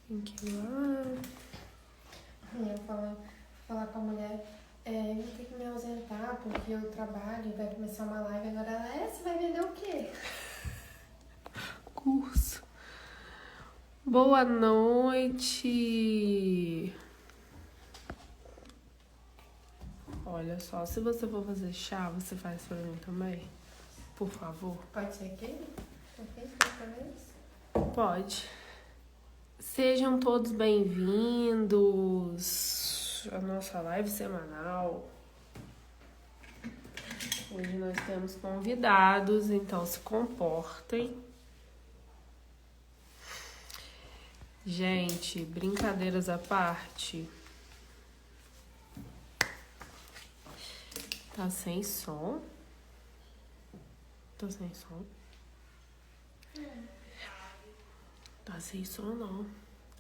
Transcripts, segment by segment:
Tem que ir lá. Eu falar com a mulher, eu vou ter que me ausentar porque eu trabalho, vai começar uma live. Agora ela, você vai vender o quê? Curso. Boa noite. Olha só, se você for fazer chá, você faz pra mim também? Por favor. Pode ser aquele? Ok, vez? Pode. Sejam todos bem-vindos à nossa live semanal. Hoje nós temos convidados, então se comportem. Gente, brincadeiras à parte. Tá sem som? Tô sem som? Tá sem som, não.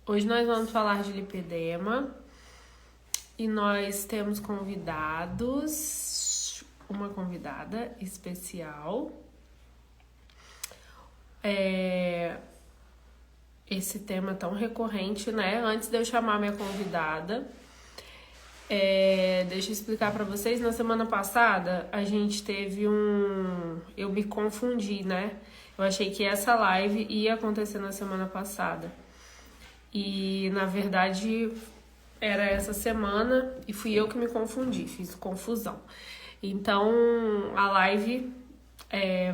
Hoje nós vamos falar de lipedema. E nós temos convidados. Uma convidada especial. Esse tema tão recorrente, né? Antes de eu chamar minha convidada, deixa eu explicar pra vocês. Na semana passada, a gente teve eu me confundi, né? Eu achei que essa live ia acontecer na semana passada. E, na verdade, era essa semana e fui eu que me confundi, fiz confusão. Então, a live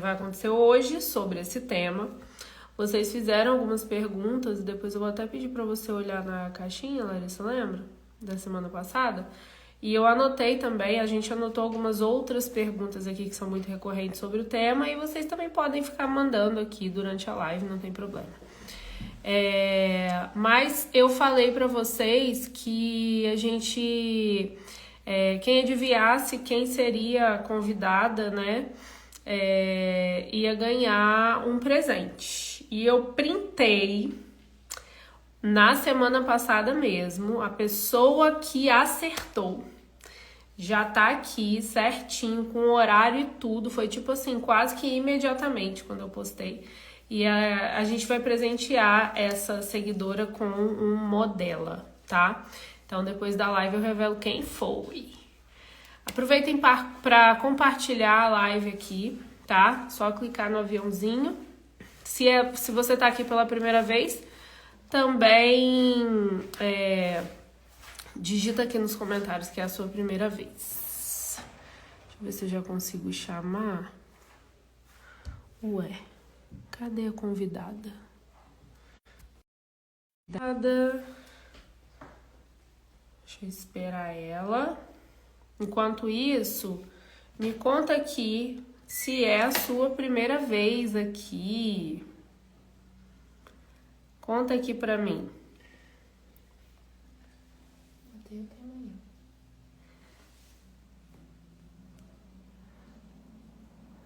vai acontecer hoje sobre esse tema. Vocês fizeram algumas perguntas e depois eu vou até pedir pra você olhar na caixinha, Larissa, lembra? Da semana passada. E eu anotei também, a gente anotou algumas outras perguntas aqui que são muito recorrentes sobre o tema e vocês também podem ficar mandando aqui durante a live, não tem problema. Mas eu falei pra vocês que a gente... quem adivinhasse quem seria a convidada, né? Ia ganhar um presente. E eu printei na semana passada mesmo a pessoa que acertou. Já tá aqui certinho, com o horário e tudo. Foi tipo assim, quase que imediatamente quando eu postei. E a gente vai presentear essa seguidora com um Modela, tá? Então depois da live eu revelo quem foi. Aproveitem para compartilhar a live aqui, tá? Só clicar no aviãozinho. Se você tá aqui pela primeira vez, também digita aqui nos comentários que é a sua primeira vez. Deixa eu ver se eu já consigo chamar. Ué, cadê a convidada? Deixa eu esperar ela. Enquanto isso, me conta aqui se é a sua primeira vez aqui. Conta aqui pra mim.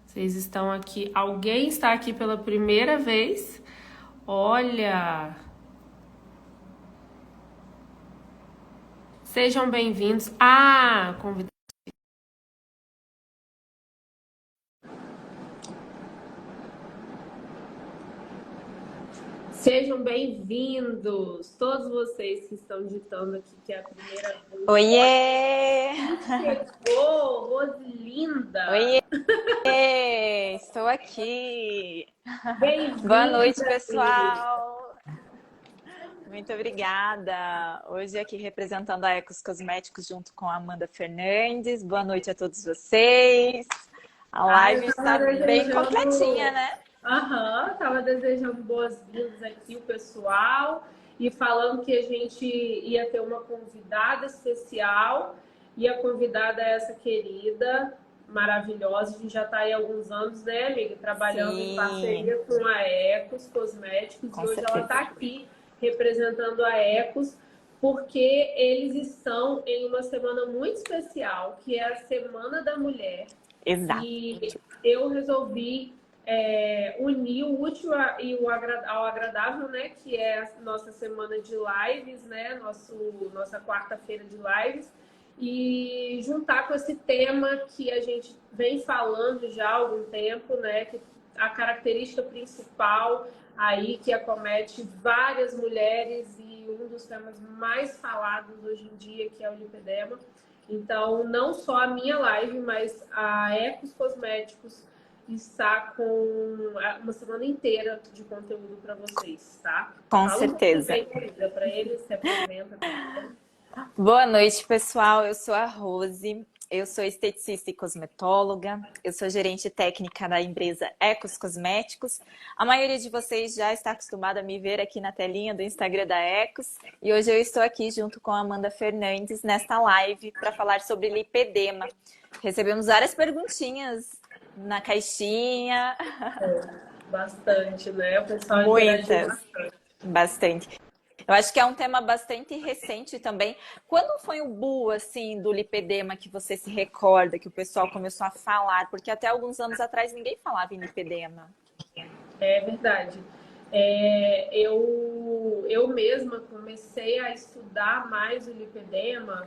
Vocês estão aqui? Alguém está aqui pela primeira vez? Olha! Sejam bem-vindos. Convidado. Sejam bem-vindos, todos vocês que estão digitando aqui, que é a primeira vez. Oiê! Chegou, Roselinda! Oiê! Estou aqui! Bem-vinda! Boa noite, pessoal! Muito obrigada! Hoje aqui representando a Ecos Cosméticos junto com a Amanda Fernandes. Boa noite a todos vocês! A live está bem completinha, né? Tava desejando boas-vindas aqui o pessoal e falando que a gente ia ter uma convidada especial e a convidada é essa querida, maravilhosa. A gente já está aí há alguns anos, né, amiga? Trabalhando em parceria com a Ecos Cosméticos e hoje ela está aqui representando a Ecos porque eles estão em uma semana muito especial, que é a Semana da Mulher. Exato. E eu resolvi unir o útil ao agradável, né? Que é a nossa semana de lives, né? Nossa quarta-feira de lives. E juntar com esse tema que a gente vem falando já há algum tempo, né? Que a característica principal aí que acomete várias mulheres e dos temas mais falados hoje em dia, que é o lipedema. Então, não só a minha live, mas a Ecos Cosméticos está com uma semana inteira de conteúdo para vocês, tá? Com Fala um pouquinho certeza. bem, Luísa, para eles, se apresenta. Boa noite, pessoal. Eu sou a Rose, eu sou esteticista e cosmetóloga, eu sou gerente técnica da empresa Ecos Cosméticos. A maioria de vocês já está acostumada a me ver aqui na telinha do Instagram da Ecos e hoje eu estou aqui junto com a Amanda Fernandes nesta live para falar sobre lipedema. Recebemos várias perguntinhas na caixinha. Bastante, né? O pessoal interagiu Bastante. Eu acho que é um tema bastante recente também. Quando foi o boom, assim, do lipedema que você se recorda, que o pessoal começou a falar? Porque até alguns anos atrás ninguém falava em lipedema. É verdade. Eu mesma comecei a estudar mais o lipedema,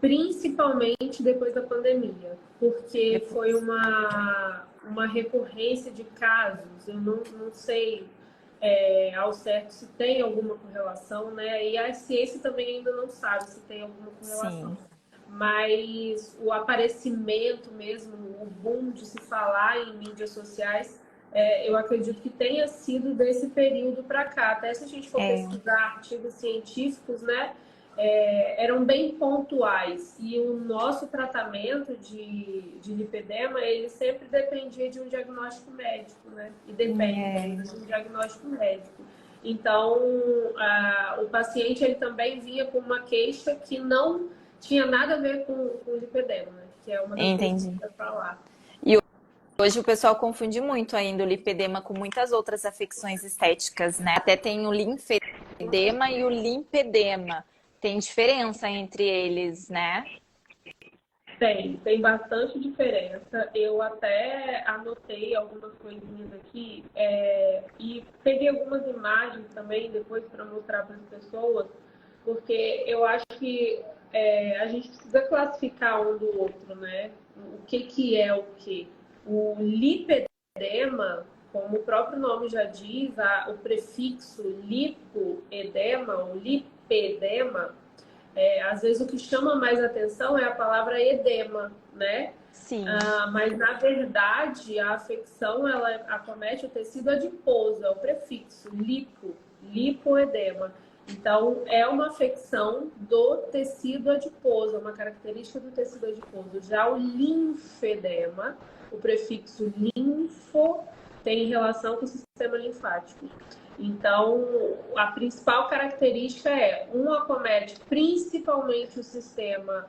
principalmente depois da pandemia, porque foi uma recorrência de casos. Eu não sei ao certo se tem alguma correlação, né? E a ciência também ainda não sabe se tem alguma correlação. Sim. Mas o aparecimento mesmo, o boom de se falar em mídias sociais, eu acredito que tenha sido desse período para cá. Até se a gente for pesquisar artigos científicos, né? Eram bem pontuais. E o nosso tratamento de lipedema, ele sempre dependia de um diagnóstico médico, né? E depende de um diagnóstico médico. Então, o paciente ele também vinha com uma queixa que não tinha nada a ver com lipedema, né? Que é uma das coisas que eu ia falar. E hoje o pessoal confunde muito ainda o lipedema com muitas outras afecções estéticas, né? Até tem o linfedema e o limpedema. Tem diferença entre eles, né? Tem bastante diferença. Eu até anotei algumas coisinhas aqui e peguei algumas imagens também depois para mostrar para as pessoas, porque eu acho que a gente precisa classificar um do outro, né? O que é o que? O lipedema, como o próprio nome já diz, o prefixo lipoedema ou lipedema, às vezes o que chama mais atenção é a palavra edema, né? Sim. Mas na verdade a afecção ela acomete o tecido adiposo, é o prefixo lipoedema. Então é uma afecção do tecido adiposo, é uma característica do tecido adiposo. Já o linfedema, o prefixo linfo, tem relação com o sistema linfático. Então, a principal característica acomete principalmente o sistema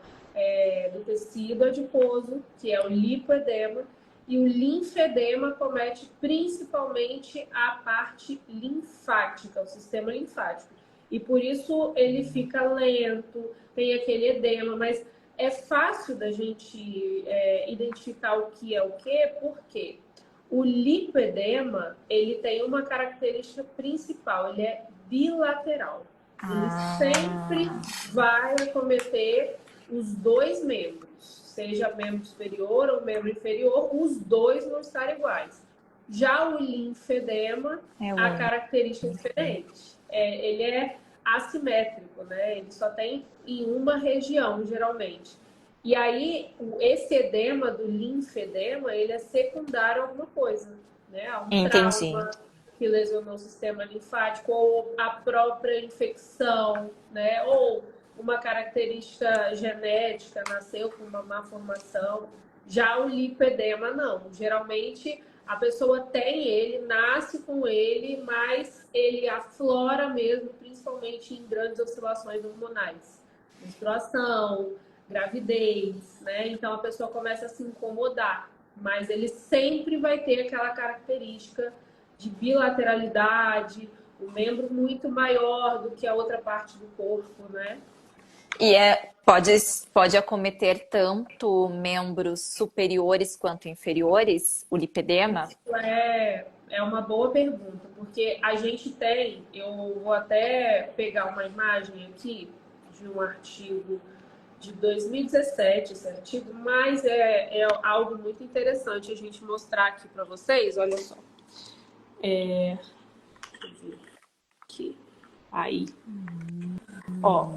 do tecido adiposo, que é o lipoedema, e o linfedema acomete principalmente a parte linfática, o sistema linfático. E por isso ele fica lento, tem aquele edema, mas é fácil da gente identificar o que é o que, por quê? O lipoedema, ele tem uma característica principal, ele é bilateral. Ele sempre vai acometer os dois membros, seja membro superior ou membro inferior, os dois vão estar iguais. Já o linfedema, a característica é diferente. Ele é assimétrico, né? Ele só tem em uma região, geralmente. E aí, esse edema do linfedema, ele é secundário a alguma coisa, né? A um trauma que lesionou o sistema linfático, ou a própria infecção, né? Ou uma característica genética, nasceu com uma má formação. Já o lipedema, não. Geralmente, a pessoa tem ele, nasce com ele, mas ele aflora mesmo, principalmente em grandes oscilações hormonais. Menstruação, gravidez, né? Então a pessoa começa a se incomodar, mas ele sempre vai ter aquela característica de bilateralidade, o membro muito maior do que a outra parte do corpo, né? E pode acometer tanto membros superiores quanto inferiores, o lipedema? Isso é uma boa pergunta, porque a gente tem, eu vou até pegar uma imagem aqui de um artigo de 2017, esse artigo, mas é algo muito interessante a gente mostrar aqui para vocês. Olha só. Deixa eu ver aqui. Aí. Ó,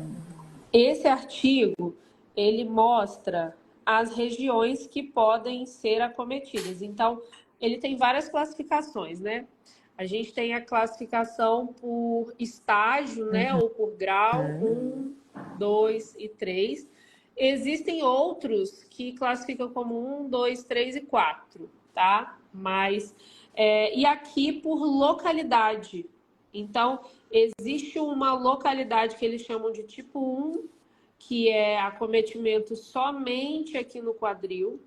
esse artigo, ele mostra as regiões que podem ser acometidas. Então, ele tem várias classificações, né? A gente tem a classificação por estágio, né? Ou por grau, 1, 2 e 3. Existem outros que classificam como 1, 2, 3 e 4, tá? Mas, e aqui por localidade. Então, existe uma localidade que eles chamam de tipo 1, que é acometimento somente aqui no quadril.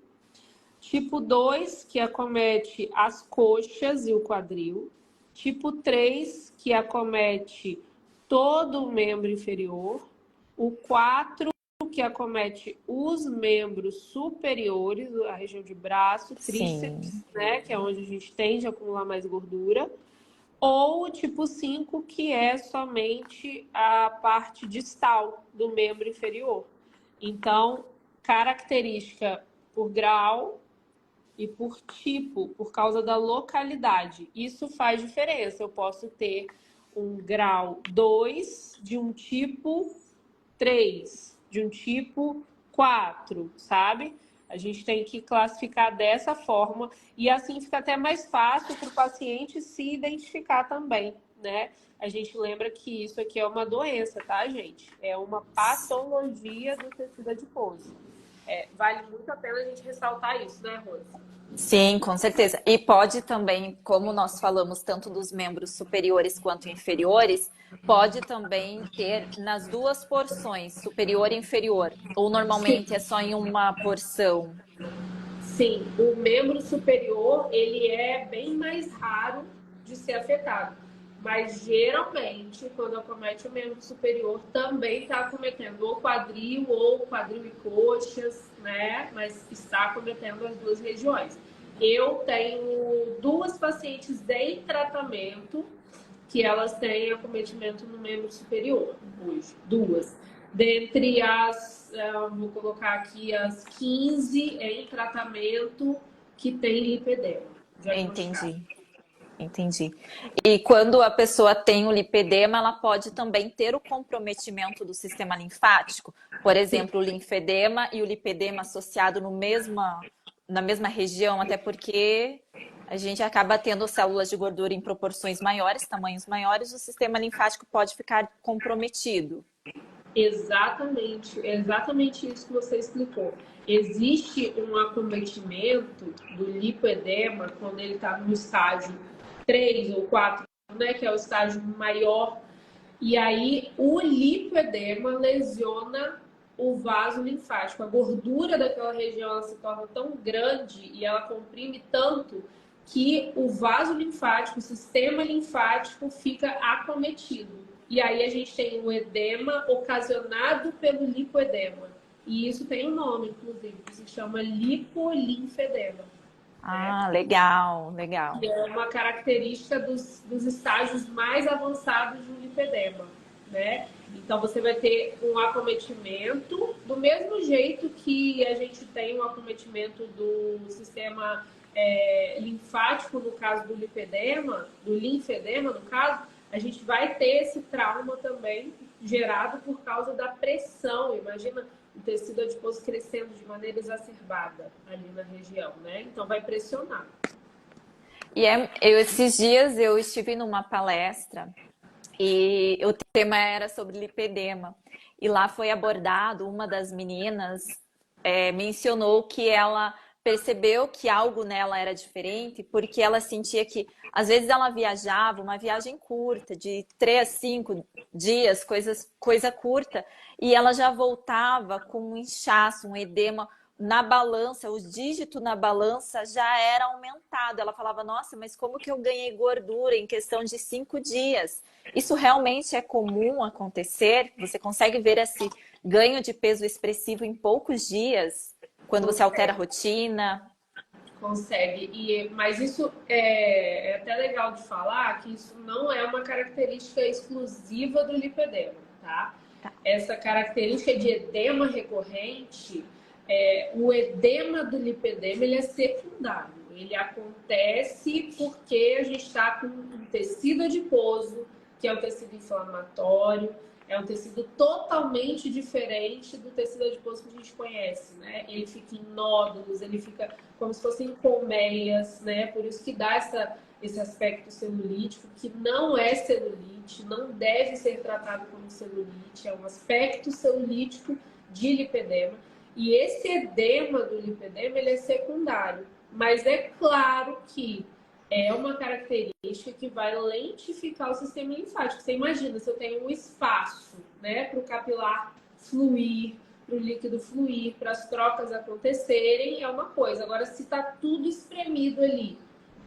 Tipo 2, que acomete as coxas e o quadril. Tipo 3, que acomete todo o membro inferior. O 4, que acomete os membros superiores, a região de braço, tríceps, né, que é onde a gente tende a acumular mais gordura. Ou o tipo 5, que é somente a parte distal do membro inferior. Então, característica por grau e por tipo, por causa da localidade. Isso faz diferença. Eu posso ter um grau 2 de um tipo 3, de um tipo 4, sabe? A gente tem que classificar dessa forma e assim fica até mais fácil para o paciente se identificar também, né? A gente lembra que isso aqui é uma doença, tá, gente? É uma patologia do tecido adiposo. Vale muito a pena a gente ressaltar isso, né, Rosa? Sim, com certeza. E pode também, como nós falamos tanto dos membros superiores quanto inferiores, pode também ter nas duas porções, superior e inferior. Ou normalmente é só em uma porção? Sim, o membro superior, ele é bem mais raro de ser afetado. Mas, geralmente, quando acomete o membro superior, também está acometendo ou quadril e coxas, né? Mas está acometendo as duas regiões. Eu tenho 2 pacientes em tratamento que elas têm acometimento no membro superior hoje. 2. Dentre vou colocar aqui as 15 em tratamento que tem lipedema. Entendi. E quando a pessoa tem o lipedema, ela pode também ter o comprometimento do sistema linfático? Por exemplo, o linfedema e o lipedema associado na mesma região, até porque a gente acaba tendo células de gordura em proporções maiores, tamanhos maiores, o sistema linfático pode ficar comprometido. Exatamente isso que você explicou. Existe um acometimento do lipoedema quando ele está no estágio 3 ou 4, né, que é o estágio maior. E aí o lipoedema lesiona o vaso linfático. A gordura daquela região ela se torna tão grande e ela comprime tanto que o vaso linfático, o sistema linfático fica acometido. E aí a gente tem o edema ocasionado pelo lipoedema. E isso tem um nome, inclusive, que se chama lipolinfedema. Ah, legal. Que é uma característica dos estágios mais avançados do lipedema, né? Então você vai ter um acometimento do mesmo jeito que a gente tem um acometimento do sistema linfático, no caso do lipedema, do linfedema, no caso, a gente vai ter esse trauma também gerado por causa da pressão. Imagina o tecido adiposo crescendo de maneira exacerbada ali na região, né? Então vai pressionar. E esses dias eu estive numa palestra e o tema era sobre lipedema. E lá foi abordado, uma das meninas mencionou que ela percebeu que algo nela era diferente, porque ela sentia que, às vezes, ela viajava, uma viagem curta, de 3 a 5 dias, coisa curta, e ela já voltava com um inchaço, um edema na balança, o dígito na balança já era aumentado. Ela falava, nossa, mas como que eu ganhei gordura em questão de 5 dias? Isso realmente é comum acontecer? Você consegue ver esse ganho de peso expressivo em poucos dias? Quando você altera a rotina? Consegue. Mas isso é até legal de falar que isso não é uma característica exclusiva do lipedema, tá? Essa característica de edema recorrente, o edema do lipedema, ele é secundário. Ele acontece porque a gente está com um tecido adiposo, que é o tecido inflamatório, é um tecido totalmente diferente do tecido adiposo que a gente conhece, né? Ele fica em nódulos, ele fica como se fossem colmeias, né? Por isso que dá esse aspecto celulítico, que não é celulite, não deve ser tratado como celulite, é um aspecto celulítico de lipedema. E esse edema do lipedema, ele é secundário. Mas é claro que é uma característica que vai lentificar o sistema linfático. Você imagina, se eu tenho um espaço, né, para o capilar fluir, para o líquido fluir, para as trocas acontecerem, é uma coisa. Agora, se está tudo espremido ali,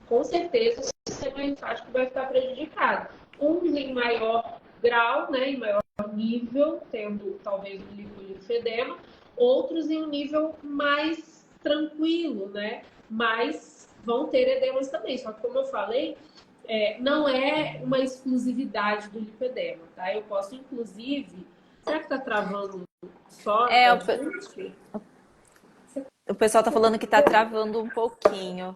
com certeza o sistema linfático vai ficar prejudicado. Uns em maior grau, né, em maior nível, tendo talvez um linfedema, outros em um nível mais tranquilo, né, mas vão ter edemas também. Só que, como eu falei, não é uma exclusividade do lipedema, tá? Eu posso, inclusive... Será que tá travando só? O pessoal tá falando que tá travando um pouquinho.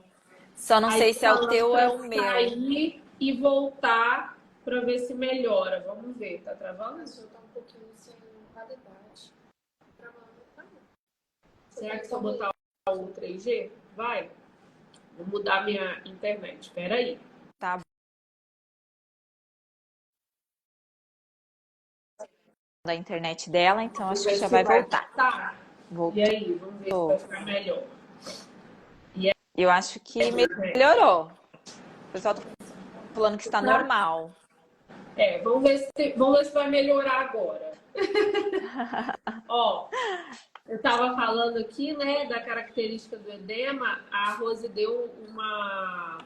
Só não sei se é o teu ou é o meu. Sair e voltar para ver se melhora. Vamos ver. Tá travando? Isso tá um pouquinho sem qualidade. Travando, tá bom. Será que se eu botar o 3G? Vai? Vou mudar minha internet. Espera aí. Tá. Da internet dela, então acho que já vai voltar. Tá. Voltou. E aí, vamos ver se vai ficar melhor. Eu acho que melhorou. O pessoal tá falando que está normal. Vamos ver se vai melhorar agora. Ó, eu estava falando aqui, né, da característica do edema. A Rose deu uma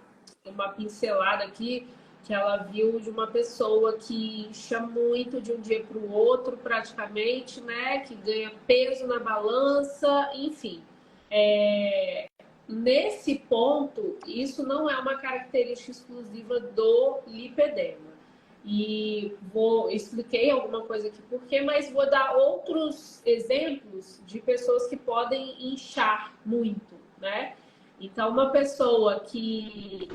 pincelada aqui que ela viu de uma pessoa que incha muito de um dia para o outro, praticamente, né, que ganha peso na balança, enfim. Nesse ponto, isso não é uma característica exclusiva do lipedema. E expliquei alguma coisa aqui por quê, mas vou dar outros exemplos de pessoas que podem inchar muito, né? Então, uma pessoa que,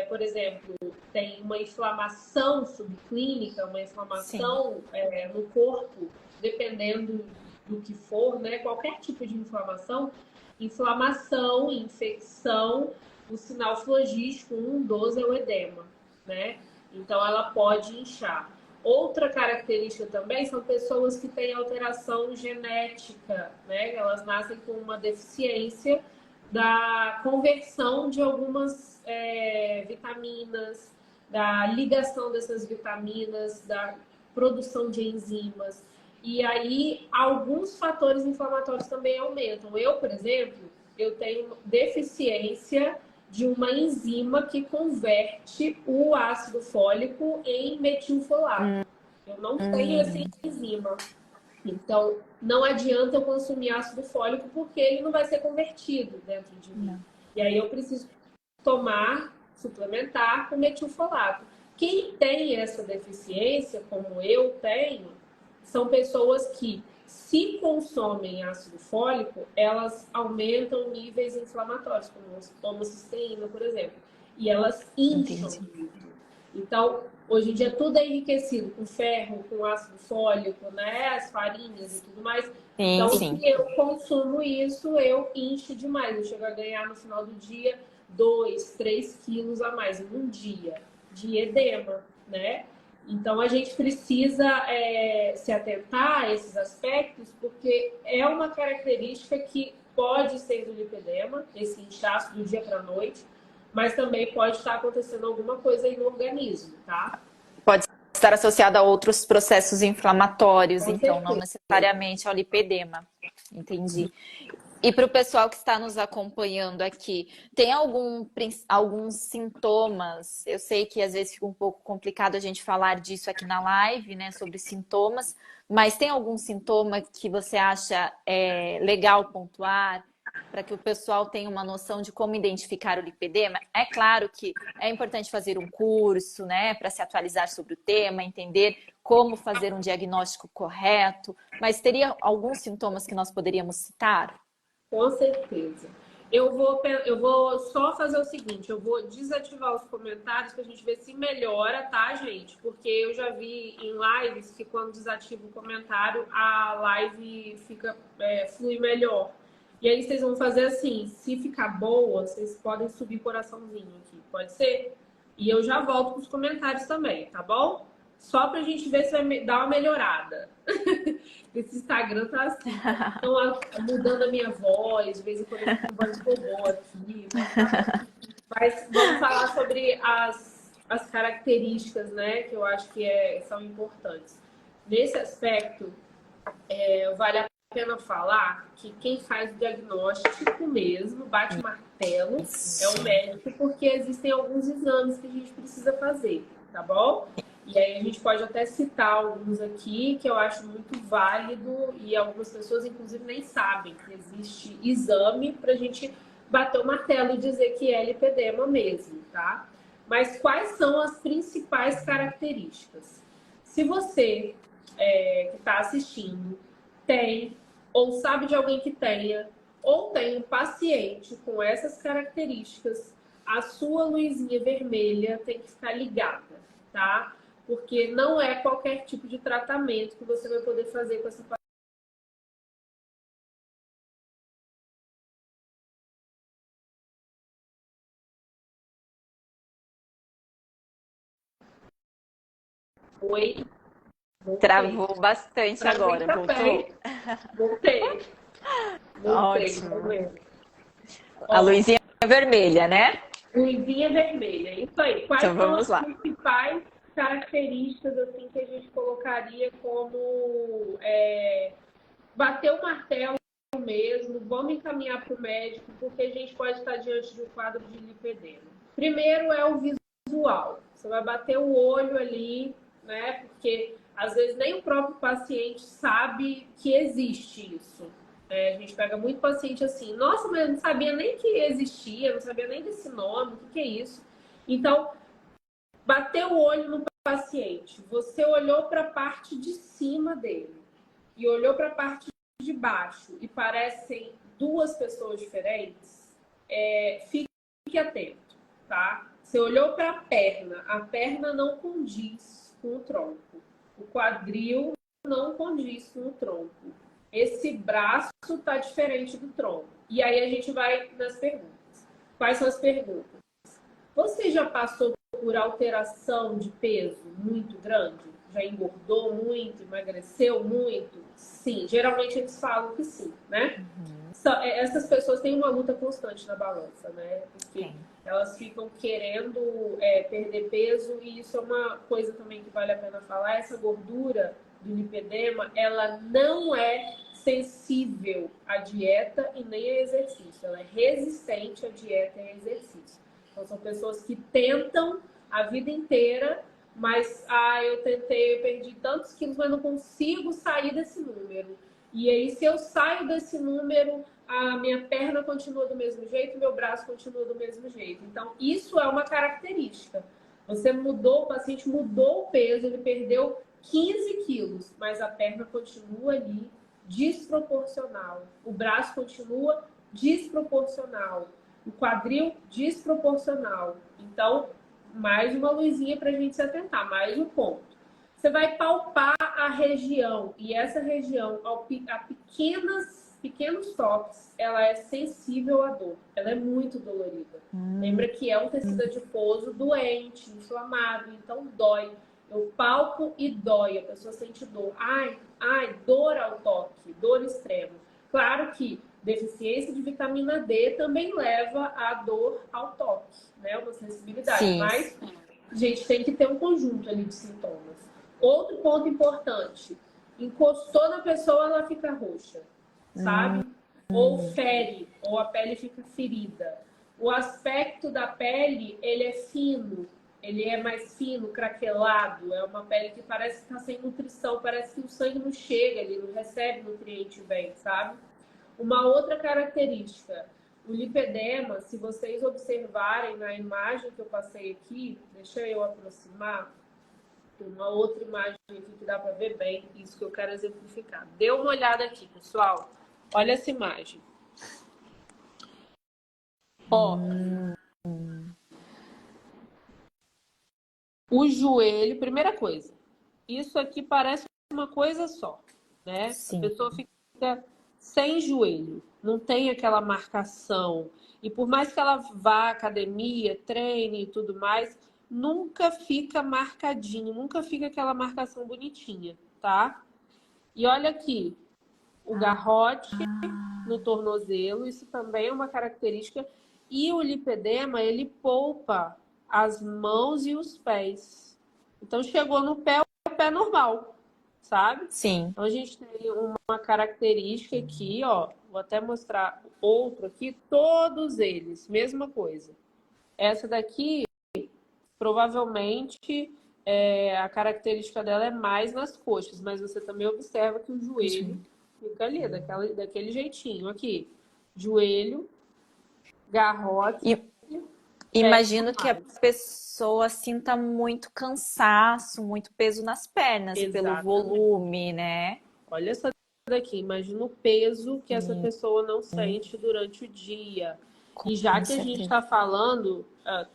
por exemplo, tem uma inflamação subclínica, uma inflamação no corpo, dependendo do que for, né? Qualquer tipo de inflamação, infecção, o sinal flogístico 1, 12 é o edema, né? Então, ela pode inchar. Outra característica também são pessoas que têm alteração genética, né? Elas nascem com uma deficiência da conversão de algumas vitaminas, da ligação dessas vitaminas, da produção de enzimas. E aí, alguns fatores inflamatórios também aumentam. Eu, por exemplo, eu tenho deficiência de uma enzima que converte o ácido fólico em metilfolato. Eu não tenho essa enzima. Então, não adianta eu consumir ácido fólico porque ele não vai ser convertido dentro de mim. E aí eu preciso suplementar com metilfolato. Quem tem essa deficiência, como eu tenho, são pessoas que, se consomem ácido fólico, elas aumentam níveis inflamatórios, como homocisteína, por exemplo. E elas incham muito. Então, hoje em dia, tudo é enriquecido com ferro, com ácido fólico, né? As farinhas e tudo mais. Então, se eu consumo isso, eu incho demais. Eu chego a ganhar, no final do dia, 2, 3 quilos a mais em um dia de edema, né? Então, a gente precisa se atentar a esses aspectos, porque é uma característica que pode ser do lipedema, esse inchaço do dia para a noite, mas também pode estar acontecendo alguma coisa aí no organismo, tá? Pode estar associado a outros processos inflamatórios, Com então, certeza. não necessariamente ao lipedema. Entendi. E para o pessoal que está nos acompanhando aqui, tem alguns sintomas? Eu sei que às vezes fica um pouco complicado a gente falar disso aqui na live, né, sobre sintomas, mas tem algum sintoma que você acha legal pontuar para que o pessoal tenha uma noção de como identificar o lipedema? É claro que é importante fazer um curso, né, para se atualizar sobre o tema, entender como fazer um diagnóstico correto, mas teria alguns sintomas que nós poderíamos citar? Com certeza. Eu vou só fazer o seguinte, eu vou desativar os comentários pra gente ver se melhora, tá, gente? Porque eu já vi em lives que quando desativa o comentário, a live flui melhor. E aí vocês vão fazer assim, se ficar boa, vocês podem subir coraçãozinho aqui, pode ser? E eu já volto com os comentários também, tá bom? Só pra gente ver se vai dar uma melhorada. Esse Instagram tá assim. Então, mudando a minha voz, de vez em quando eu fico com voz robô aqui. Mas vamos falar sobre as características, né? Que eu acho que são importantes. Nesse aspecto, vale a pena falar que quem faz o diagnóstico mesmo, bate martelo, é o médico, porque existem alguns exames que a gente precisa fazer, tá bom? E aí a gente pode até citar alguns aqui que eu acho muito válido e algumas pessoas, inclusive, nem sabem que existe exame para a gente bater o martelo e dizer que é lipedema mesmo, tá? Mas quais são as principais características? Se você que está assistindo tem ou sabe de alguém que tenha ou tem um paciente com essas características, a sua luzinha vermelha tem que ficar ligada, tá? Porque não é qualquer tipo de tratamento que você vai poder fazer com essa paciente. Oi? Voltei. Travou bastante Travei agora, também. Voltei. Ótimo. Ó, A luzinha vermelha, né? luzinha vermelha. Isso aí. Quais Então são vamos as lá. principais características assim que a gente colocaria como bater o martelo mesmo, vamos encaminhar para o médico, porque a gente pode estar diante de um quadro de lipedema. Primeiro é o visual. Você vai bater o olho ali, né? Porque às vezes nem o próprio paciente sabe que existe isso. A gente pega muito paciente assim, nossa, mas eu não sabia nem que existia, não sabia nem desse nome, o que é isso? Então, bater o olho no paciente, você olhou para a parte de cima dele e olhou para a parte de baixo e parecem duas pessoas diferentes, fique atento, tá? Você olhou para a perna não condiz com o tronco, o quadril não condiz com o tronco, esse braço tá diferente do tronco. E aí a gente vai nas perguntas. Quais são as perguntas? Você já passou por alteração de peso muito grande? Já engordou muito, emagreceu muito? Sim, geralmente eles falam que sim, né? Essas pessoas têm uma luta constante na balança, né? Porque elas ficam querendo perder peso e isso é uma coisa também que vale a pena falar. Essa gordura do lipedema, ela não é sensível à dieta e nem a exercício. Ela é resistente à dieta e a exercício. Então, são pessoas que tentam a vida inteira, mas eu tentei, eu perdi tantos quilos, mas não consigo sair desse número. E aí, se eu saio desse número, a minha perna continua do mesmo jeito, meu braço continua do mesmo jeito. Então, isso é uma característica. Você mudou, o paciente mudou o peso, ele perdeu 15 quilos, mas a perna continua ali desproporcional. O braço continua desproporcional. O quadril desproporcional. Então, mais uma luzinha para a gente se atentar, mais um ponto. Você vai palpar a região, e essa região, a pequenos toques, ela é sensível à dor. Ela é muito dolorida. Lembra que é um tecido adiposo doente, inflamado, então dói. Eu palpo e dói, a pessoa sente dor. Dor ao toque, dor extrema. Claro que deficiência de vitamina D também leva à dor ao toque, né? Uma sensibilidade. Sim. Mas a gente tem que ter um conjunto ali de sintomas. Outro ponto importante, encostou na pessoa, ela fica roxa, sabe? Ou fere, ou a pele fica ferida. O aspecto da pele, ele é fino, ele é mais fino, craquelado, é uma pele que parece que está sem nutrição, parece que o sangue não chega ali, não recebe nutriente bem, sabe? Uma outra característica, o lipedema, se vocês observarem na imagem que eu passei aqui, deixa eu aproximar, tem uma outra imagem aqui que dá para ver bem isso que eu quero exemplificar. Dê uma olhada aqui, pessoal. Olha essa imagem. Ó, o joelho, primeira coisa, isso aqui parece uma coisa só, né? A Sim. pessoa fica sem joelho, não tem aquela marcação. E por mais que ela vá à academia, treine e tudo mais, nunca fica marcadinho, nunca fica aquela marcação bonitinha, tá? E olha aqui, o garrote no tornozelo, isso também é uma característica. E o lipedema, ele poupa as mãos e os pés. Então, chegou no pé, o pé normal, sabe? Sim. Então, a gente tem uma característica aqui, ó. Vou até mostrar outro aqui. Todos eles, mesma coisa. Essa daqui, provavelmente, a característica dela é mais nas coxas, mas você também observa que o joelho fica ali, daquele jeitinho aqui. Joelho, garrote, E pé imagino que a mais. pessoa sinta muito cansaço, muito peso nas pernas pelo Exatamente. volume, né? Olha essa daqui, imagina o peso que essa pessoa não sente durante o dia. E já Com que a gente certeza. está falando,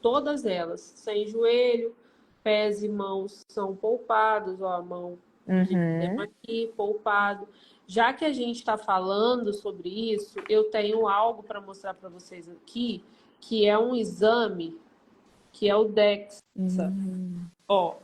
todas elas, sem joelho, pés e mãos são poupados, ó, a mão Uhum. aqui, poupado. Já que a gente está falando sobre isso, eu tenho algo para mostrar para vocês aqui, que é um exame, que é o DEXA. Ó,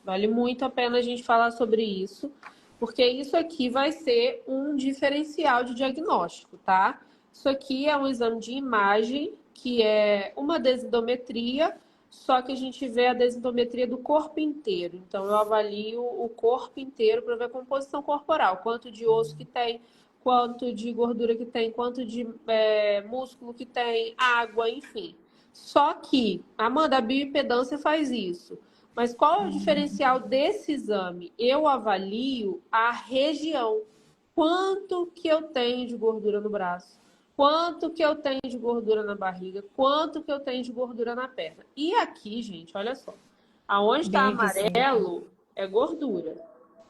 vale muito a pena a gente falar sobre isso, porque isso aqui vai ser um diferencial de diagnóstico, tá? Isso aqui é um exame de imagem, que é uma densitometria, só que a gente vê a densitometria do corpo inteiro. Então, eu avalio o corpo inteiro para ver a composição corporal, quanto de osso que tem, quanto de gordura que tem, quanto de músculo que tem, água, enfim. Só que, Amanda, a bioimpedância faz isso. Mas qual é o diferencial desse exame? Eu avalio a região. Quanto que eu tenho de gordura no braço? Quanto que eu tenho de gordura na barriga? Quanto que eu tenho de gordura na perna? E aqui, gente, olha só. Aonde está Bem visível. amarelo é gordura.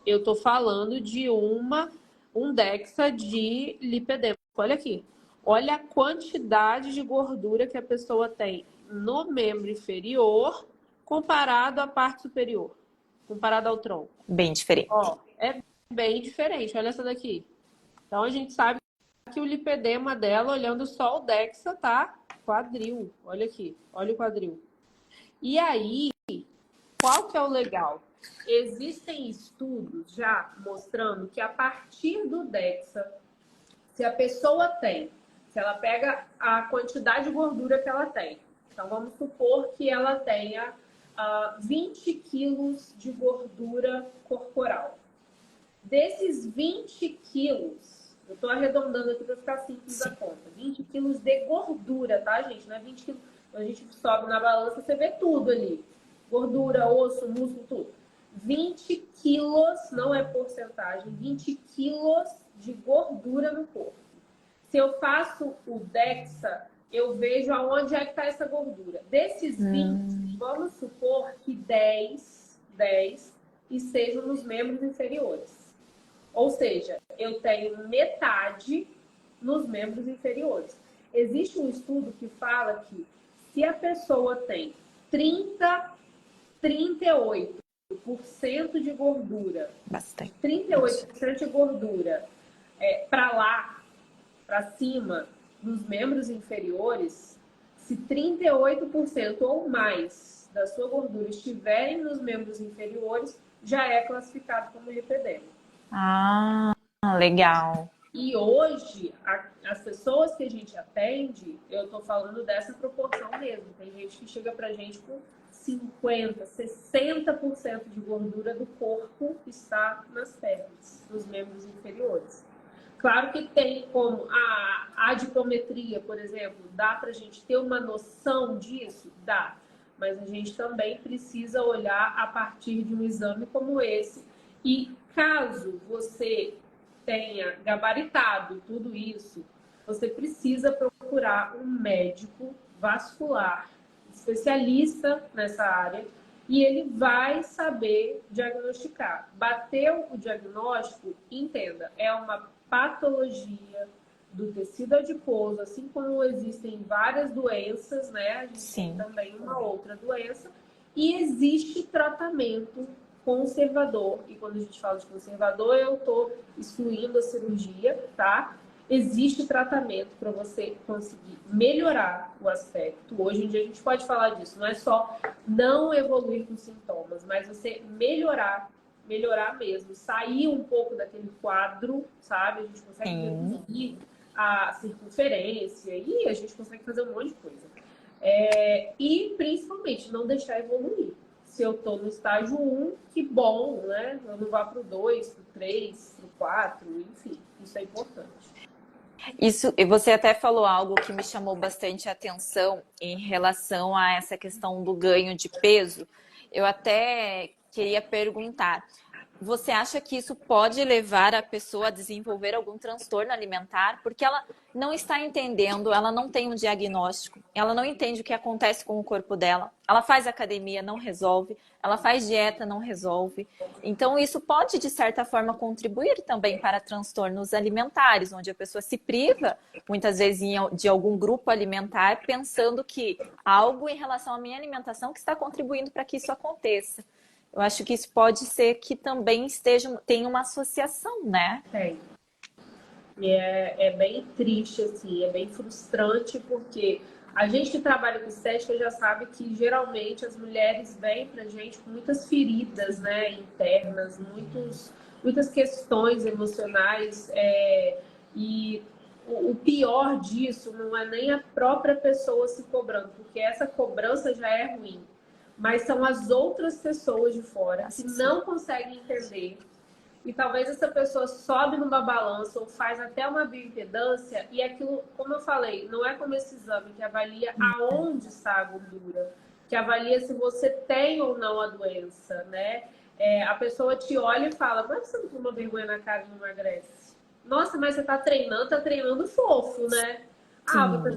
Eu estou falando de um DEXA de lipedema. Olha aqui. Olha a quantidade de gordura que a pessoa tem no membro inferior comparado à parte superior, comparado ao tronco. Bem diferente. Ó, é bem diferente. Olha essa daqui. Então a gente sabe que o lipedema dela, olhando só o DEXA, tá? Quadril. Olha aqui. Olha o quadril. E aí, qual que é o legal? Existem estudos já mostrando que a partir do DEXA, se a pessoa tem, se ela pega a quantidade de gordura que ela tem, então vamos supor que ela tenha 20 quilos de gordura corporal. Desses 20 quilos, eu estou arredondando aqui para ficar simples a conta, 20 quilos de gordura, tá, gente? Não é 20 quilos, a gente sobe na balança, você vê tudo ali. Gordura, osso, músculo, tudo. 20 quilos, não é porcentagem, 20 quilos de gordura no corpo. Se eu faço o DEXA, eu vejo aonde é que está essa gordura. Desses 20, vamos supor que 10 estejam nos membros inferiores. Ou seja, eu tenho metade nos membros inferiores. Existe um estudo que fala que se a pessoa tem 38% de gordura, Bastante. 38% de gordura para lá, para cima, nos membros inferiores, se 38% ou mais da sua gordura estiverem nos membros inferiores, já é classificado como lipedema. Ah, legal. E hoje, as pessoas que a gente atende, eu estou falando dessa proporção mesmo. Tem gente que chega pra gente com 50%, 60% de gordura do corpo está nas pernas, nos membros inferiores. Claro que tem como a adipometria, por exemplo, dá pra gente ter uma noção disso? Dá. Mas a gente também precisa olhar a partir de um exame como esse. E caso você tenha gabaritado tudo isso, você precisa procurar um médico vascular, especialista nessa área, e ele vai saber diagnosticar. Bateu o diagnóstico, entenda, é uma patologia do tecido adiposo, assim como existem várias doenças, né? A gente tem também uma outra doença, e existe tratamento conservador. E quando a gente fala de conservador, eu estou excluindo a cirurgia, tá? Existe tratamento para você conseguir melhorar o aspecto. Hoje em dia a gente pode falar disso, não é só não evoluir com sintomas, mas você melhorar mesmo, sair um pouco daquele quadro, sabe? A gente consegue reduzir a circunferência e a gente consegue fazer um monte de coisa. E principalmente não deixar evoluir. Se eu estou no estágio 1, que bom, né? Eu não vá para o 2, para o 3, para o 4, enfim, isso é importante. Isso, e você até falou algo que me chamou bastante a atenção em relação a essa questão do ganho de peso. Eu até queria perguntar, você acha que isso pode levar a pessoa a desenvolver algum transtorno alimentar? Porque ela não está entendendo, ela não tem um diagnóstico, ela não entende o que acontece com o corpo dela. Ela faz academia, não resolve. Ela faz dieta, não resolve. Então, isso pode, de certa forma, contribuir também para transtornos alimentares, onde a pessoa se priva, muitas vezes, de algum grupo alimentar, pensando que algo em relação à minha alimentação que está contribuindo para que isso aconteça. Eu acho que isso pode ser que também tenha uma associação, né? Tem. E é bem triste, assim, é bem frustrante, porque a gente que trabalha com estética já sabe que geralmente as mulheres vêm pra gente com muitas feridas, né, internas, muitas questões emocionais, e o pior disso não é nem a própria pessoa se cobrando, porque essa cobrança já é ruim, mas são as outras pessoas de fora que não conseguem entender. E talvez essa pessoa sobe numa balança ou faz até uma bioimpedância e aquilo, como eu falei, não é como esse exame que avalia aonde está a gordura, que avalia se você tem ou não a doença, né? A pessoa te olha e fala, mas você não toma vergonha na cara e não emagrece? Nossa, mas você tá treinando fofo, né? Ah, você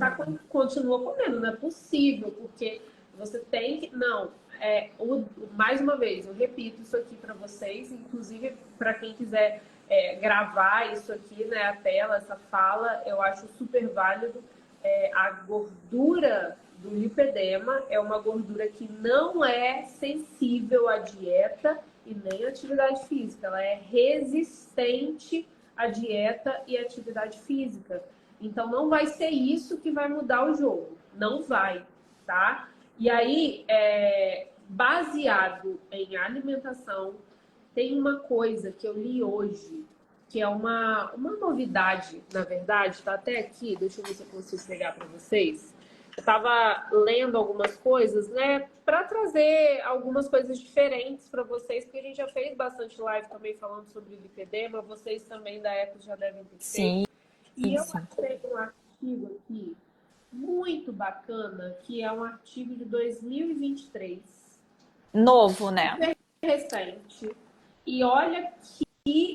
continua comendo, não é possível, porque você tem que... Não, mais uma vez, eu repito isso aqui para vocês, inclusive para quem quiser gravar isso aqui, né, a tela, essa fala, eu acho super válido. A gordura do lipedema é uma gordura que não é sensível à dieta e nem à atividade física. Ela é resistente à dieta e à atividade física. Então, não vai ser isso que vai mudar o jogo. Não vai, tá? E aí, baseado em alimentação, tem uma coisa que eu li hoje, que é uma novidade, na verdade, tá até aqui, deixa eu ver se eu consigo pegar para vocês. Eu estava lendo algumas coisas, né, para trazer algumas coisas diferentes para vocês, porque a gente já fez bastante live também falando sobre lipedema, vocês também da Ecos já devem ter feito. Sim. E eu achei um artigo aqui muito bacana, que é um artigo de 2023. Novo, né? Super recente. E olha que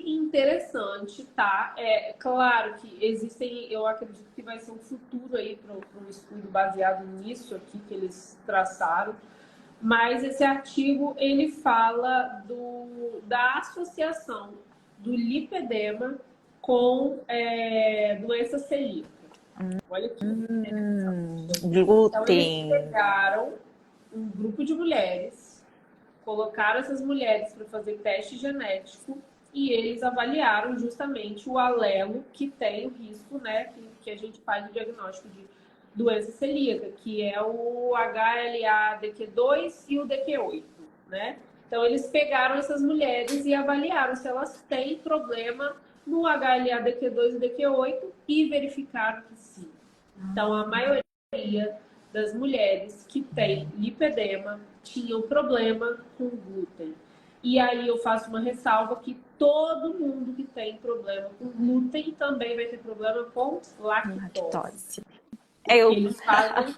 interessante, tá? Claro que existem, eu acredito que vai ser um futuro aí para um estudo baseado nisso aqui que eles traçaram. Mas esse artigo, ele fala da associação do lipedema com doença celíaca. Olha que interessante. Então, eles pegaram um grupo de mulheres, colocaram essas mulheres para fazer teste genético e eles avaliaram justamente o alelo que tem o risco, né, que a gente faz o diagnóstico de doença celíaca, que é o HLA-DQ2 e o DQ8, né? Então, eles pegaram essas mulheres e avaliaram se elas têm problema no HLA-DQ2 e DQ8 e verificaram que sim. Então, a maioria das mulheres que têm lipedema tinham problema com glúten. E aí eu faço uma ressalva que todo mundo que tem problema com glúten também vai ter problema com lactose. Eles fazem...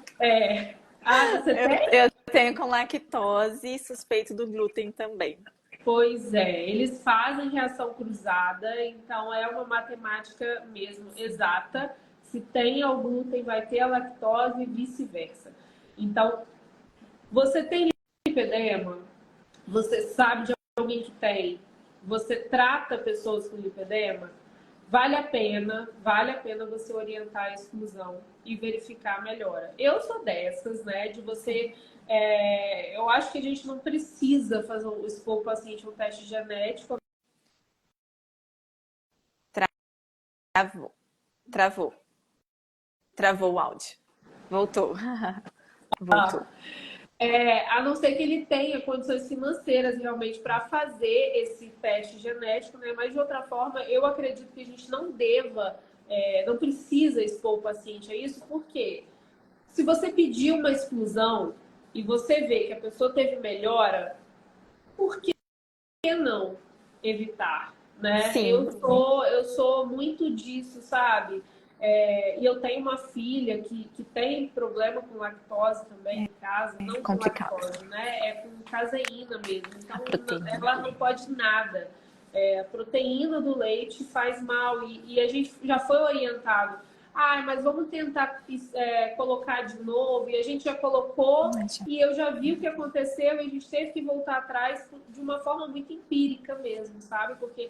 você tem? Eu tenho com lactose e suspeito do glúten também. Pois eles fazem reação cruzada, então é uma matemática mesmo exata. Se tem o glúten, vai ter a lactose e vice-versa. Então, você tem lipedema, você sabe de alguém que tem, você trata pessoas com lipedema, vale a pena você orientar a exclusão e verificar a melhora. Eu sou dessas, né, de você... eu acho que a gente não precisa expor o paciente a um teste genético. Travou o áudio. Voltou. Voltou. A não ser que ele tenha condições financeiras realmente para fazer esse teste genético, né? Mas de outra forma, eu acredito que a gente não não precisa expor o paciente a isso, porque se você pedir uma exclusão e você vê que a pessoa teve melhora, por que não evitar, né? Sim. Eu sou muito disso, sabe? E eu tenho uma filha que tem problema com lactose também em casa, não complicado. com lactose, né? É com caseína mesmo. Então, A ela não pode nada. A proteína do leite faz mal e a gente já foi orientado. Mas vamos tentar colocar de novo. E a gente já colocou e eu já vi o que aconteceu e a gente teve que voltar atrás de uma forma muito empírica mesmo, sabe? Porque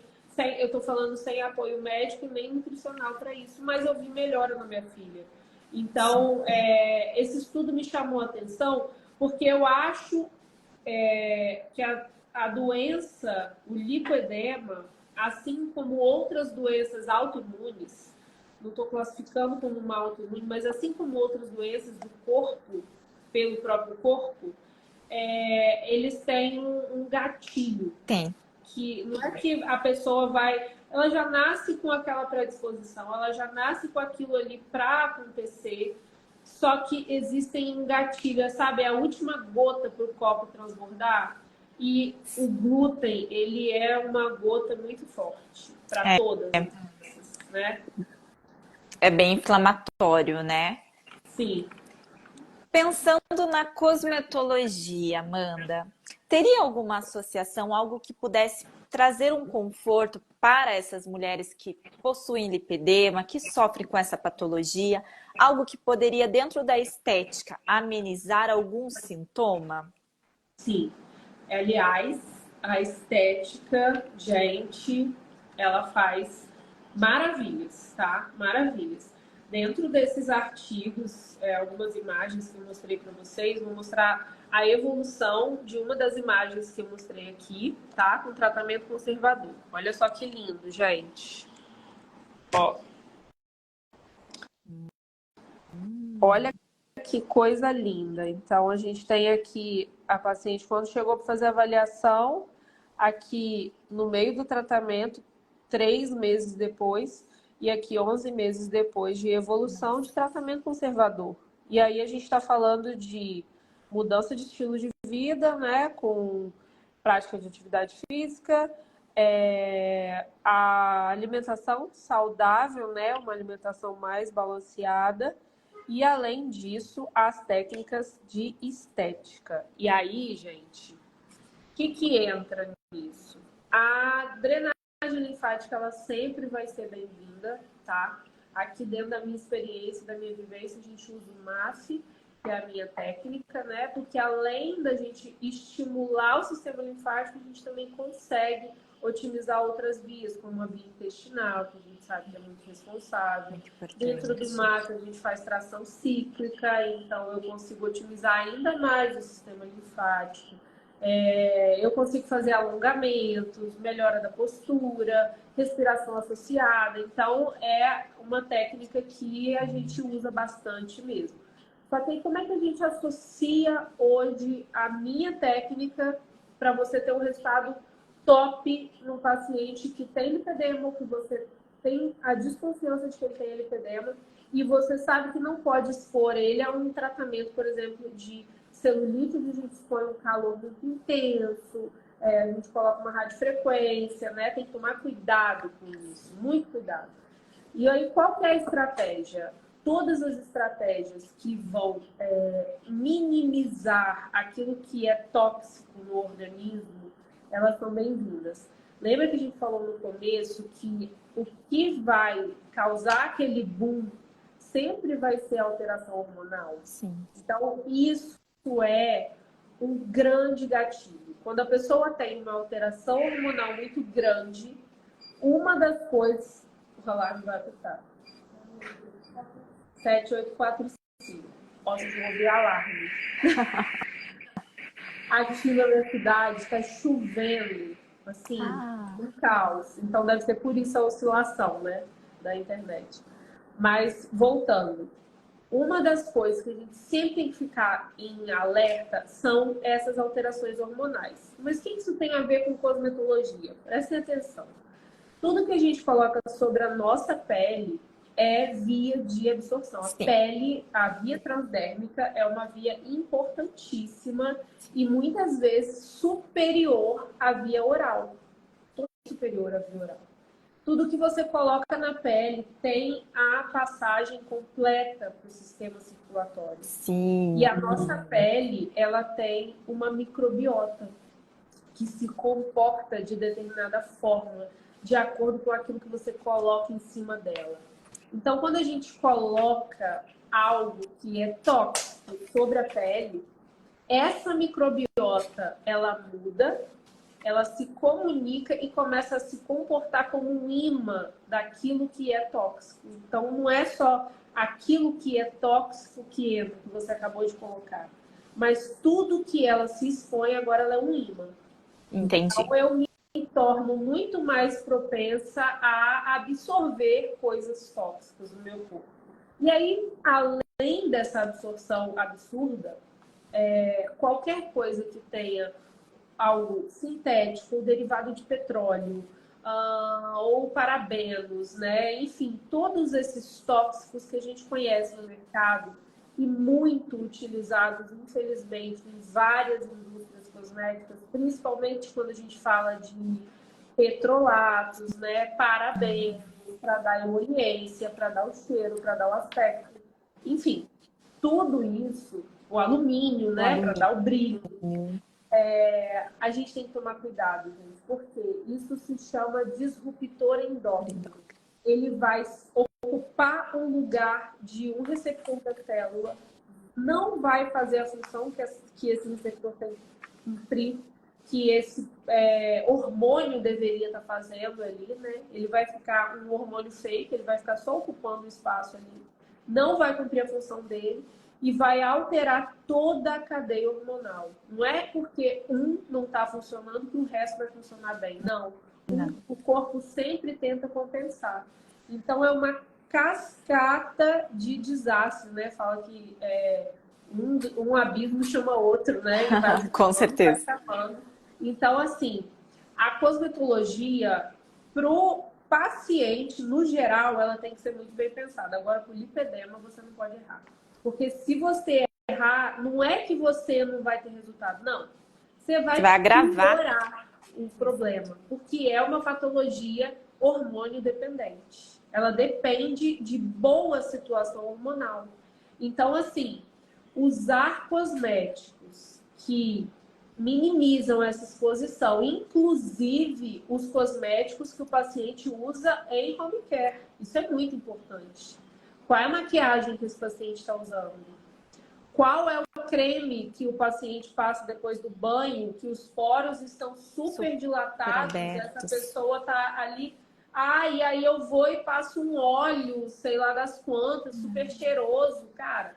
eu tô falando sem apoio médico e nem nutricional para isso, mas eu vi melhora na minha filha. Então, esse estudo me chamou a atenção porque eu acho que a doença, o lipoedema, assim como outras doenças autoimunes, não estou classificando como uma autoimune, mas assim como outras doenças do corpo, pelo próprio corpo, eles têm um gatilho. Tem. Que não é que a pessoa ela já nasce com aquela predisposição, ela já nasce com aquilo ali para acontecer, só que existem um gatilho, sabe? É a última gota para o copo transbordar. E o glúten, ele é uma gota muito forte para todas as doenças, né? É bem inflamatório, né? Sim. Pensando na cosmetologia, Amanda, teria alguma associação, algo que pudesse trazer um conforto para essas mulheres que possuem lipedema, que sofrem com essa patologia? Algo que poderia, dentro da estética, amenizar algum sintoma? Sim. Aliás, a estética, gente, ela faz maravilhas, tá? Maravilhas. Dentro desses artigos, algumas imagens que eu mostrei para vocês, vou mostrar a evolução de uma das imagens que eu mostrei aqui, tá? Com tratamento conservador. Olha só que lindo, gente. Ó. Olha que coisa linda. Então, a gente tem aqui a paciente quando chegou para fazer a avaliação, aqui no meio do tratamento, 3 meses depois, e aqui 11 meses depois de evolução de tratamento conservador. E aí a gente está falando de mudança de estilo de vida, né, com prática de atividade física, a alimentação saudável, né, uma alimentação mais balanceada, e além disso, as técnicas de estética. E aí, gente, o que entra nisso? A drenagem linfática, ela sempre vai ser bem-vinda, tá? Aqui dentro da minha experiência, da minha vivência, a gente usa o MAF, que é a minha técnica, né? Porque além da gente estimular o sistema linfático, a gente também consegue otimizar outras vias, como a via intestinal, que a gente sabe que é muito responsável. Dentro do MAF, a gente faz tração cíclica, então eu consigo otimizar ainda mais o sistema linfático. Eu consigo fazer alongamentos, melhora da postura, respiração associada. Então, é uma técnica que a gente usa bastante mesmo. Só que aí, como é que a gente associa hoje a minha técnica para você ter um resultado top no paciente que tem lipedema, que você tem a desconfiança de que ele tem lipedema e você sabe que não pode expor ele a um tratamento, por exemplo, de celulite, a gente expõe um calor muito intenso, a gente coloca uma radiofrequência, né? Tem que tomar cuidado com isso, muito cuidado. E aí, qual que é a estratégia? Todas as estratégias que vão minimizar aquilo que é tóxico no organismo, elas são bem-vindas. Lembra que a gente falou no começo que o que vai causar aquele boom sempre vai ser a alteração hormonal? Sim. Então, isso é um grande gatilho. Quando a pessoa tem uma alteração hormonal muito grande, uma das coisas sua live vai apitar. 7845. Posso ouvir alarme. Aqui na minha cidade está chovendo, assim, um caos. Então deve ser por isso a oscilação, né, da internet. Mas, voltando, uma das coisas que a gente sempre tem que ficar em alerta são essas alterações hormonais. Mas o que isso tem a ver com cosmetologia? Prestem atenção. Tudo que a gente coloca sobre a nossa pele é via de absorção. A pele, a via transdérmica, é uma via importantíssima e muitas vezes superior à via oral. Muito superior à via oral. Tudo que você coloca na pele tem a passagem completa para o sistema circulatório. Sim. E a nossa pele, ela tem uma microbiota que se comporta de determinada forma, de acordo com aquilo que você coloca em cima dela. Então, quando a gente coloca algo que é tóxico sobre a pele, essa microbiota, ela muda, ela se comunica e começa a se comportar como um imã daquilo que é tóxico. Então, não é só aquilo que é tóxico que entra, que você acabou de colocar, mas tudo que ela se expõe, agora ela é um imã. Entendi. Então, eu me torno muito mais propensa a absorver coisas tóxicas no meu corpo. E aí, além dessa absorção absurda, qualquer coisa que tenha algo sintético, ou derivado de petróleo, ou parabenos, né? Enfim, todos esses tóxicos que a gente conhece no mercado e muito utilizados, infelizmente, em várias indústrias cosméticas, principalmente quando a gente fala de petrolatos, né? Parabenos, para dar emoliência, para dar o cheiro, para dar o aspecto. Enfim, tudo isso, o alumínio, né? Para dar o brilho. A gente tem que tomar cuidado, gente, porque isso se chama disruptor endócrino. Ele vai ocupar um lugar de um receptor da célula, não vai fazer a função que esse receptor tem que cumprir, que esse hormônio deveria estar fazendo ali, né? Ele vai ficar um hormônio fake, ele vai ficar só ocupando o espaço ali, não vai cumprir a função dele e vai alterar toda a cadeia hormonal. Não é porque um não está funcionando que o resto vai funcionar bem. Não. O corpo sempre tenta compensar. Então, é uma cascata de desastre, né? Fala que um abismo chama outro, né? Com certeza. Então, assim, a cosmetologia pro paciente, no geral, ela tem que ser muito bem pensada. Agora, pro lipedema, você não pode errar. Porque se você errar, não é que você não vai ter resultado, não. Você vai agravar o problema, porque é uma patologia hormônio dependente. Ela depende de boa situação hormonal. Então, assim, usar cosméticos que minimizam essa exposição, inclusive os cosméticos que o paciente usa em home care. Isso é muito importante. Qual é a maquiagem que esse paciente está usando? Qual é o creme que o paciente passa depois do banho, que os poros estão super dilatados, e essa pessoa está ali... e aí eu vou e passo um óleo, sei lá das quantas, super cheiroso. Cara,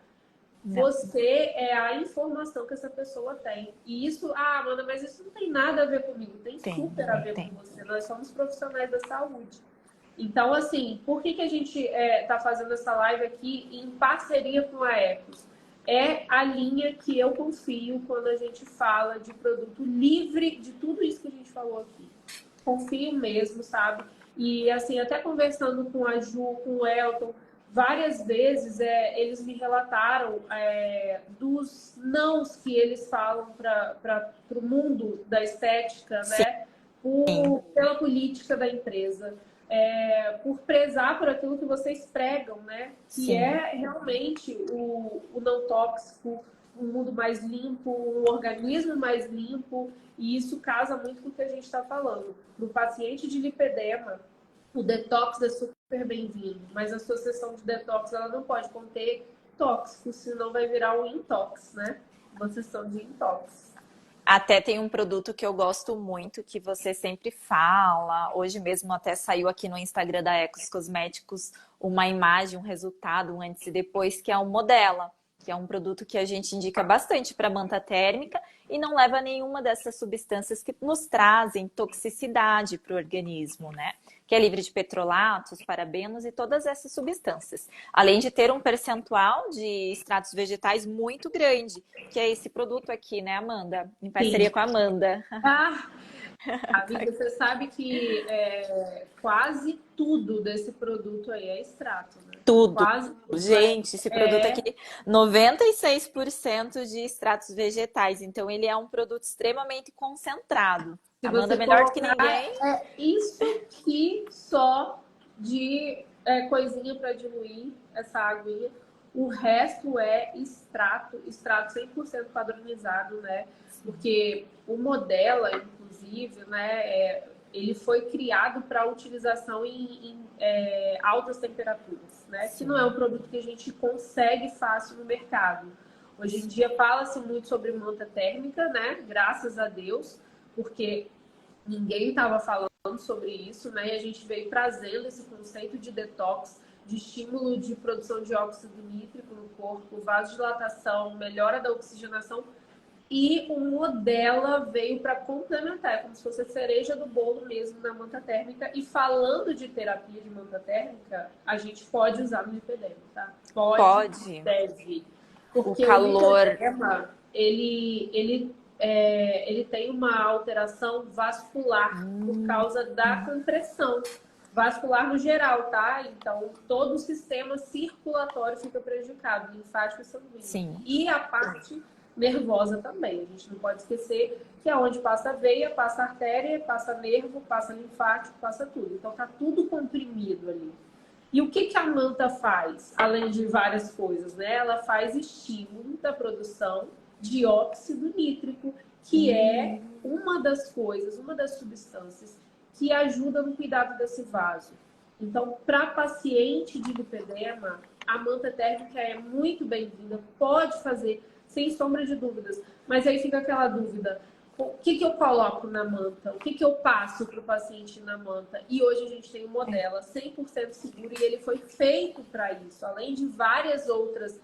você é a informação que essa pessoa tem. E isso, Amanda, mas isso não tem nada a ver comigo. Tem super a ver com você. Nós somos profissionais da saúde. Então, assim, por que a gente está fazendo essa live aqui em parceria com a Ecos? É a linha que eu confio quando a gente fala de produto livre de tudo isso que a gente falou aqui. Confio mesmo, sabe? E, assim, até conversando com a Ju, com o Elton, várias vezes eles me relataram dos nãos que eles falam para o mundo da estética, né? Pela política da empresa. Por prezar por aquilo que vocês pregam, né? Que é realmente o não tóxico, um mundo mais limpo, um organismo mais limpo, e isso casa muito com o que a gente está falando. No paciente de lipedema, o detox é super bem-vindo, mas a sua sessão de detox ela não pode conter tóxicos, senão vai virar um intox, né? Uma sessão de intox. Até tem um produto que eu gosto muito, que você sempre fala. Hoje mesmo até saiu aqui no Instagram da Ecos Cosméticos uma imagem, um resultado, um antes e depois, que é o Modela, que é um produto que a gente indica bastante para manta térmica e não leva nenhuma dessas substâncias que nos trazem toxicidade para o organismo, né? Que é livre de petrolatos, parabenos e todas essas substâncias. Além de ter um percentual de extratos vegetais muito grande, que é esse produto aqui, né, Amanda? Em parceria Sim. com a Amanda. Ah, amiga, você sabe que quase tudo desse produto aí é extrato, né? Tudo. Quase tudo Gente, esse produto aqui, 96% de extratos vegetais. Então, ele é um produto extremamente concentrado. Se Amanda, você melhor do que colocar, ninguém. isso aqui só de coisinha para diluir essa aguinha. O resto é extrato 100% padronizado, né? Porque o Modela, inclusive, né, ele foi criado para utilização em altas temperaturas, né? Que não é um produto que a gente consegue fácil no mercado. Hoje em dia fala-se muito sobre manta térmica, né? Graças a Deus, porque ninguém estava falando sobre isso, né? E a gente veio trazendo esse conceito de detox, de estímulo de produção de óxido nítrico no corpo, vasodilatação, melhora da oxigenação. E o Modela veio para complementar, é como se fosse a cereja do bolo mesmo na manta térmica. E falando de terapia de manta térmica, a gente pode usar no lipedema, tá? Pode. Deve. O Porque calor. o lipedema, ele tem uma alteração vascular por causa da compressão. Vascular no geral, tá? Então, todo o sistema circulatório fica prejudicado, linfático e sanguíneo. Sim. E a parte nervosa também. A gente não pode esquecer que é onde passa a veia, passa a artéria, passa nervo, passa linfático, passa tudo. Então, tá tudo comprimido ali. E o que a manta faz, além de várias coisas, né? Ela faz estímulo da produção de óxido nítrico, que é uma das coisas, uma das substâncias que ajuda no cuidado desse vaso. Então, para paciente de lipedema, a manta térmica é muito bem-vinda, pode fazer, sem sombra de dúvidas. Mas aí fica aquela dúvida, o que eu coloco na manta? O que eu passo para o paciente na manta? E hoje a gente tem um Modela 100% seguro e ele foi feito para isso. Além de várias outras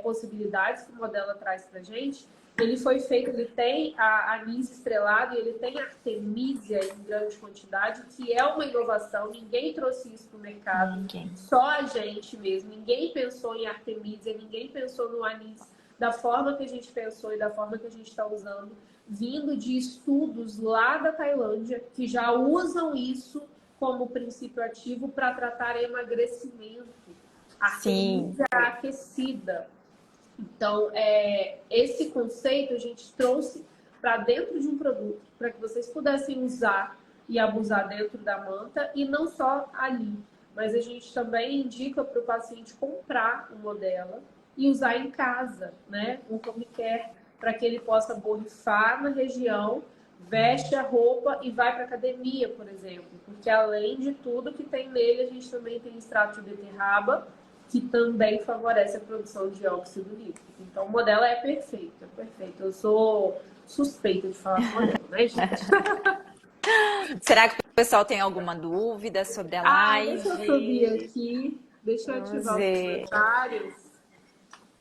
possibilidades que o Modela traz para a gente, ele foi feito, ele tem a anis estrelado e ele tem artemisia em grande quantidade, que é uma inovação. Ninguém trouxe isso para o mercado, só a gente mesmo. Ninguém pensou em artemisia, ninguém pensou no anis da forma que a gente pensou e da forma que a gente está usando, vindo de estudos lá da Tailândia, que já usam isso como princípio ativo para tratar emagrecimento. Artemisia aquecida. Então, esse conceito a gente trouxe para dentro de um produto, para que vocês pudessem usar e abusar dentro da manta, e não só ali. Mas a gente também indica para o paciente comprar o Modela e usar em casa, né? Um home care, para que ele possa borrifar na região, veste a roupa e vai para academia, por exemplo. Porque além de tudo que tem nele, a gente também tem extrato de beterraba, que também favorece a produção de óxido nítrico. Então, o Modela é perfeito, é perfeito. Eu sou suspeita de falar com Modela, né, gente? Será que o pessoal tem alguma dúvida sobre a live? Deixa eu subir aqui. Deixa eu ativar os comentários.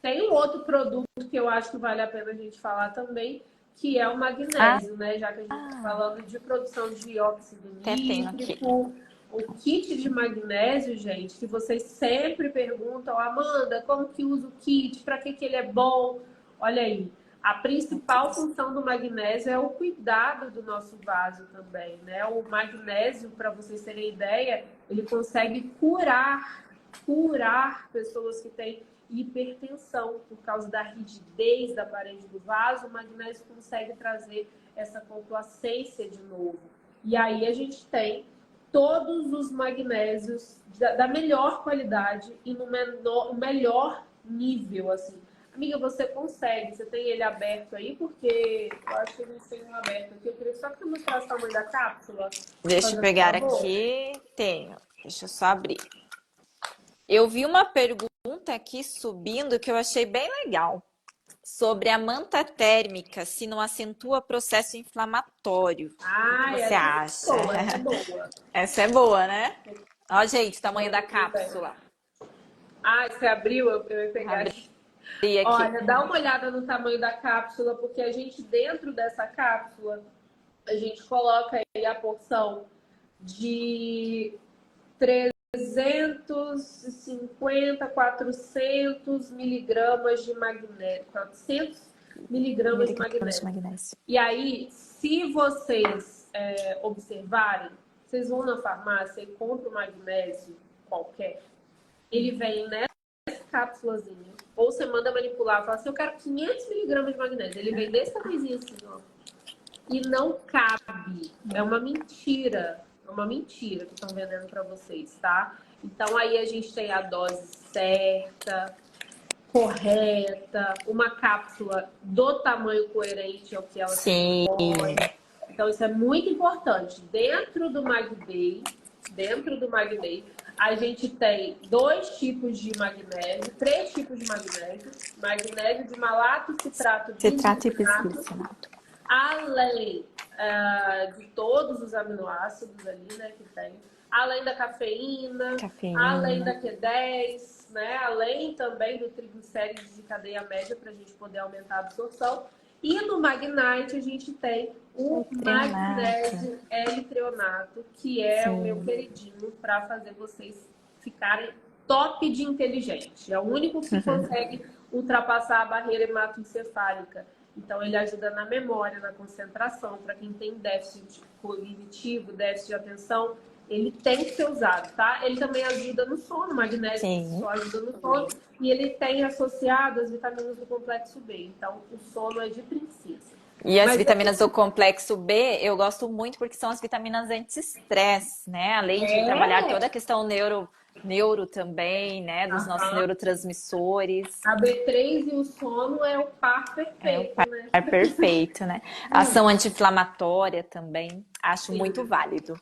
Tem um outro produto que eu acho que vale a pena a gente falar também, que é o magnésio, né? Já que a gente está falando de produção de óxido nítrico. O kit de magnésio, gente, que vocês sempre perguntam, Amanda, como que usa o kit? Para que ele é bom? Olha aí, a principal função do magnésio é o cuidado do nosso vaso também, né? O magnésio, para vocês terem ideia, ele consegue curar pessoas que têm hipertensão por causa da rigidez da parede do vaso. O magnésio consegue trazer essa complacência de novo. E aí a gente tem todos os magnésios da melhor qualidade e no melhor nível, assim. Amiga, você consegue, você tem ele aberto aí, porque eu acho que a gente tem um aberto aqui. Eu queria só que você mostrasse o tamanho da cápsula. Deixa eu pegar aqui. Tenho. Deixa eu só abrir. Eu vi uma pergunta aqui subindo que eu achei bem legal. sobre a manta térmica, se não acentua processo inflamatório. O que Ah, você essa acha? é boa, essa é boa. Essa é boa, né? Ó, gente, o tamanho da Muito bem. cápsula. Ah, você abriu? Eu ia pegar Abri aqui. aqui. Olha, dá uma olhada no tamanho da cápsula, porque a gente, dentro dessa cápsula, a gente coloca aí a porção de 350, 400 miligramas de magnésio, 400 miligramas de Miligramas de magnésio. magnésio. E aí, se vocês observarem, vocês vão na farmácia e compram um magnésio qualquer, ele vem nessa cápsulazinha. Ou você manda manipular, fala assim, eu quero 500 miligramas de magnésio. Ele vem desse tamanhozinho assim, ó. E não cabe. É uma mentira. É uma mentira que estão vendendo para vocês, tá? Então aí a gente tem a dose certa, correta, uma cápsula do tamanho coerente ao que ela se Sim. propõe. Então isso é muito importante. Dentro do MagDay, a gente tem 2 tipos de magnésio, 3 tipos de magnésio. Magnésio de malato, citrato, Citrato e bismuthinato. bismuthinato. Além de todos os aminoácidos ali, né, que tem, além da cafeína, além da Q10, né, além também do triglicérides de cadeia média para a gente poder aumentar a absorção. E no Magnite a gente tem o magnésio L-treonato, que é o meu queridinho para fazer vocês ficarem top de inteligente. É o único que consegue ultrapassar a barreira hematoencefálica. Então, ele ajuda na memória, na concentração. Para quem tem déficit cognitivo, déficit de atenção, ele tem que ser usado, tá? Ele também ajuda no sono, o magnésio só ajuda no sono. E ele tem associado as vitaminas do complexo B. Então, o sono é de princesa. E as vitaminas do complexo B, eu gosto muito porque são as vitaminas anti-estresse, né? Além de trabalhar toda a questão neuro também, né? Dos nossos neurotransmissores. A B3 e o sono é o par perfeito, né? É perfeito, né? Ação anti-inflamatória também, acho muito válido.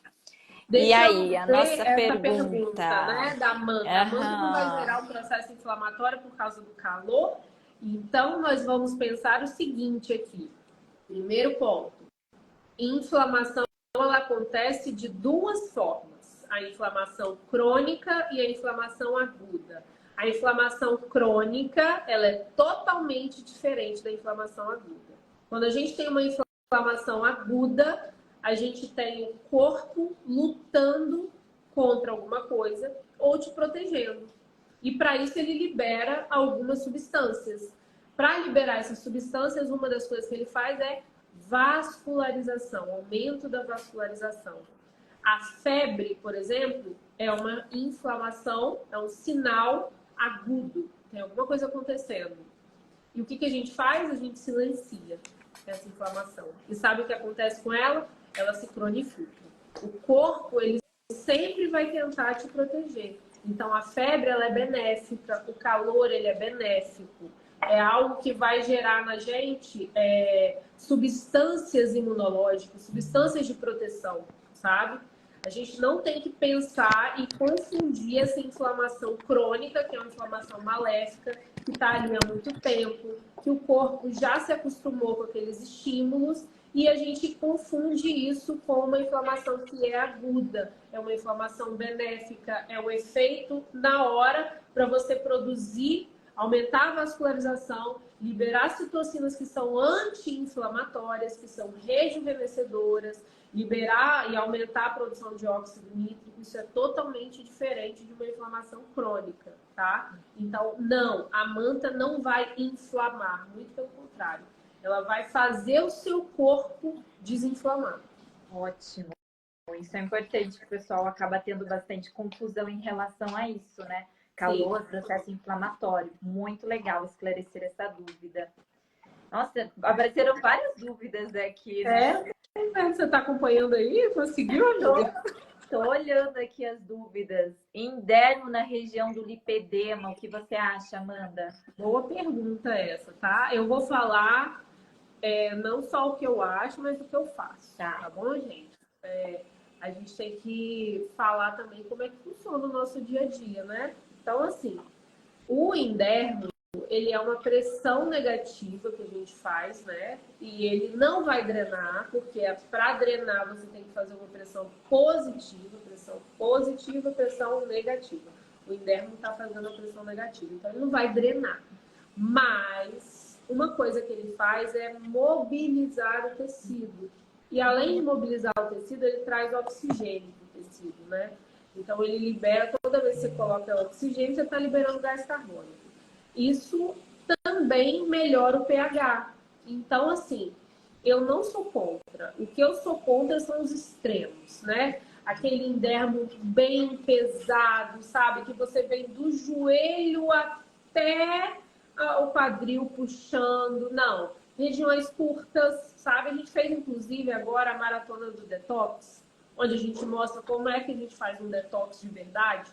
Deixa e aí, a nossa essa pergunta, né, da manta. A manta não vai gerar um processo inflamatório por causa do calor. Então, nós vamos pensar o seguinte aqui. Primeiro ponto. Inflamação, ela acontece de 2 formas. A inflamação crônica e a inflamação aguda. A inflamação crônica, ela é totalmente diferente da inflamação aguda. Quando a gente tem uma inflamação aguda, a gente tem o corpo lutando contra alguma coisa ou te protegendo. E para isso ele libera algumas substâncias. Para liberar essas substâncias, uma das coisas que ele faz é vascularização, aumento da vascularização. A febre, por exemplo, é uma inflamação, é um sinal agudo, tem alguma coisa acontecendo. E o que a gente faz? A gente silencia essa inflamação. E sabe o que acontece com ela? Ela se cronifica. O corpo, ele sempre vai tentar te proteger. Então, a febre, ela é benéfica, o calor, ele é benéfico. É algo que vai gerar na gente substâncias imunológicas, substâncias de proteção, sabe? A gente não tem que pensar e confundir essa inflamação crônica, que é uma inflamação maléfica, que está ali há muito tempo, que o corpo já se acostumou com aqueles estímulos, e a gente confunde isso com uma inflamação que é aguda, é uma inflamação benéfica, é um efeito na hora para você produzir, aumentar a vascularização, liberar citocinas que são anti-inflamatórias, que são rejuvenescedoras, liberar e aumentar a produção de óxido nítrico. Isso é totalmente diferente de uma inflamação crônica, tá? Então, não, a manta não vai inflamar, muito pelo contrário. Ela vai fazer o seu corpo desinflamar. Ótimo. Isso é importante, que o pessoal acaba tendo bastante confusão em relação a isso, né? Calor, sim, processo inflamatório. Muito legal esclarecer essa dúvida. Nossa, apareceram várias dúvidas aqui, né? Você está acompanhando aí? Conseguiu, amiga? Estou olhando aqui as dúvidas. Indermo na região do lipedema, o que você acha, Amanda? Boa pergunta essa, tá? Eu vou falar não só o que eu acho, mas o que eu faço, tá bom, gente? A gente tem que falar também como é que funciona o nosso dia a dia, né? Então, assim, o indermo, ele é uma pressão negativa que a gente faz, né? E ele não vai drenar, porque para drenar você tem que fazer uma pressão positiva, pressão negativa. O indermo está fazendo a pressão negativa, então ele não vai drenar. Mas uma coisa que ele faz é mobilizar o tecido. E além de mobilizar o tecido, ele traz oxigênio para o tecido, né? Então ele libera, toda vez que você coloca oxigênio, você está liberando gás carbônico. Isso também melhora o pH. Então, assim, eu não sou contra. O que eu sou contra são os extremos, né? Aquele indermo bem pesado, sabe? Que você vem do joelho até o quadril puxando. Não. Regiões curtas, sabe? A gente fez, inclusive, agora a maratona do detox, onde a gente mostra como é que a gente faz um detox de verdade.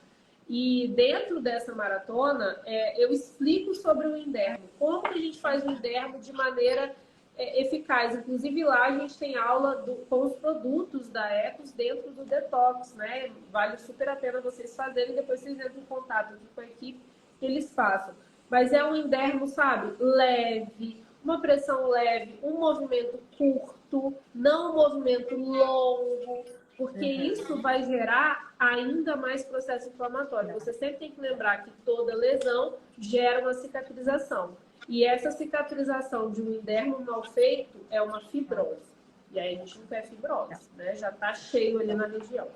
E dentro dessa maratona, eu explico sobre o indermo, como que a gente faz o indermo de maneira eficaz. Inclusive lá a gente tem aula com os produtos da Ecos dentro do detox, né? Vale super a pena vocês fazerem, depois vocês entram em contato aqui com a equipe que eles façam. Mas é um indermo, sabe, leve, uma pressão leve, um movimento curto, não um movimento longo, porque isso vai gerar ainda mais processo inflamatório. Você sempre tem que lembrar que toda lesão gera uma cicatrização. E essa cicatrização de um indermo mal feito é uma fibrose. E aí a gente não quer fibrose, né? Já está cheio ali na região.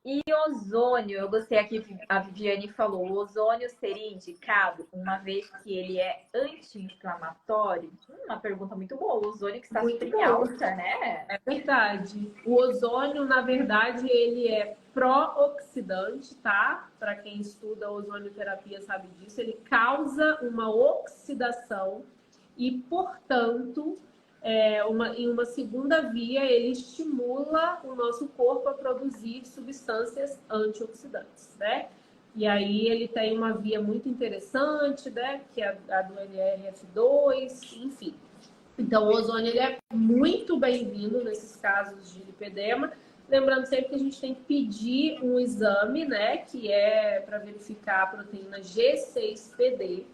E ozônio, eu gostei aqui, a Viviane falou, o ozônio seria indicado uma vez que ele é anti-inflamatório? Uma pergunta muito boa, o ozônio que está Muito sempre em alta, né? É verdade. O ozônio, na verdade, ele é pró-oxidante, tá? Para quem estuda ozonioterapia sabe disso. Ele causa uma oxidação e, portanto, em uma segunda via, ele estimula o nosso corpo a produzir substâncias antioxidantes, né? E aí ele tem uma via muito interessante, né? Que é a do NRF2, enfim. Então, o ozônio ele é muito bem-vindo nesses casos de lipedema. Lembrando sempre que a gente tem que pedir um exame, né? Que é para verificar a proteína G6PD,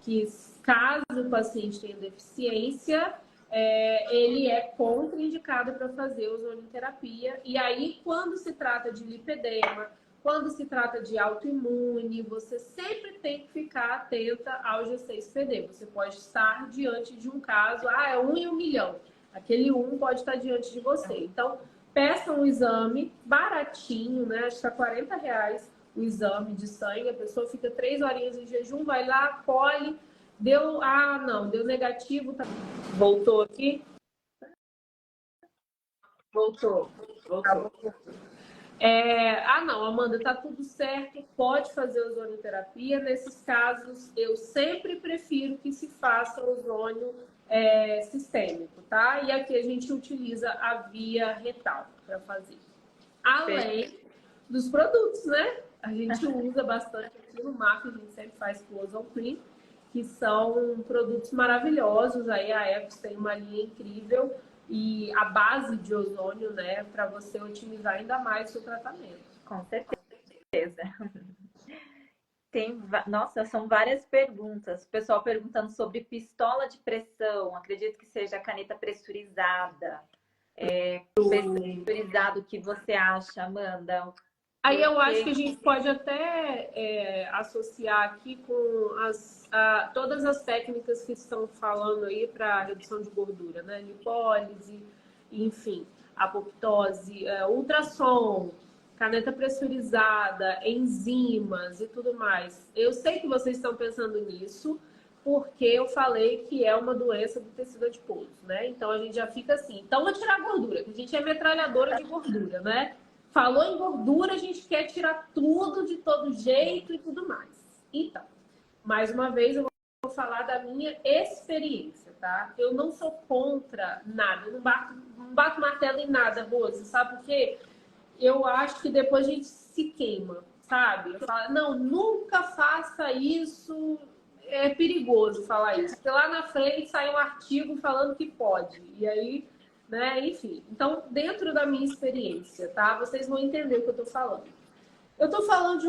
que caso o paciente tenha deficiência, ele é contraindicado para fazer ozonioterapia. E aí, quando se trata de lipedema, quando se trata de autoimune, você sempre tem que ficar atenta ao G6PD. Você pode estar diante de um caso, é 1 em 1 milhão. Aquele 1 pode estar diante de você. Então, peça um exame baratinho, né? Acho que tá R$40 o exame de sangue. A pessoa fica 3 horinhas em jejum, vai lá, colhe. Deu negativo. Tá... Voltou aqui? Voltou. Não, Amanda, tá tudo certo, pode fazer ozonioterapia. Nesses casos, eu sempre prefiro que se faça ozônio sistêmico, tá? E aqui a gente utiliza a via retal para fazer. Além dos produtos, né? A gente usa bastante aqui no MAF, a gente sempre faz com o Ozon Cream, que são produtos maravilhosos. Aí a Ecos tem uma linha incrível e a base de ozônio, né, para você otimizar ainda mais o seu tratamento. Com certeza. Nossa, são várias perguntas. O pessoal perguntando sobre pistola de pressão. Acredito que seja a caneta pressurizada. Pressurizado, o que você acha, Amanda? Aí eu acho que a gente pode até associar aqui com todas as técnicas que estão falando aí para redução de gordura, né? Lipólise, enfim, apoptose, ultrassom, caneta pressurizada, enzimas e tudo mais. Eu sei que vocês estão pensando nisso, porque eu falei que é uma doença do tecido adiposo, né? Então a gente já fica assim, então vou tirar a gordura, que a gente é metralhadora de gordura, né? Falou em gordura, a gente quer tirar tudo de todo jeito e tudo mais. Então, mais uma vez, eu vou falar da minha experiência, tá? Eu não sou contra nada, eu não bato martelo em nada, Rose, sabe por quê? Eu acho que depois a gente se queima, sabe? Eu falo, não, nunca faça isso, é perigoso falar isso. Porque lá na frente sai um artigo falando que pode, e aí... né? Enfim, então, dentro da minha experiência, tá? Vocês vão entender o que eu tô falando. Eu tô falando de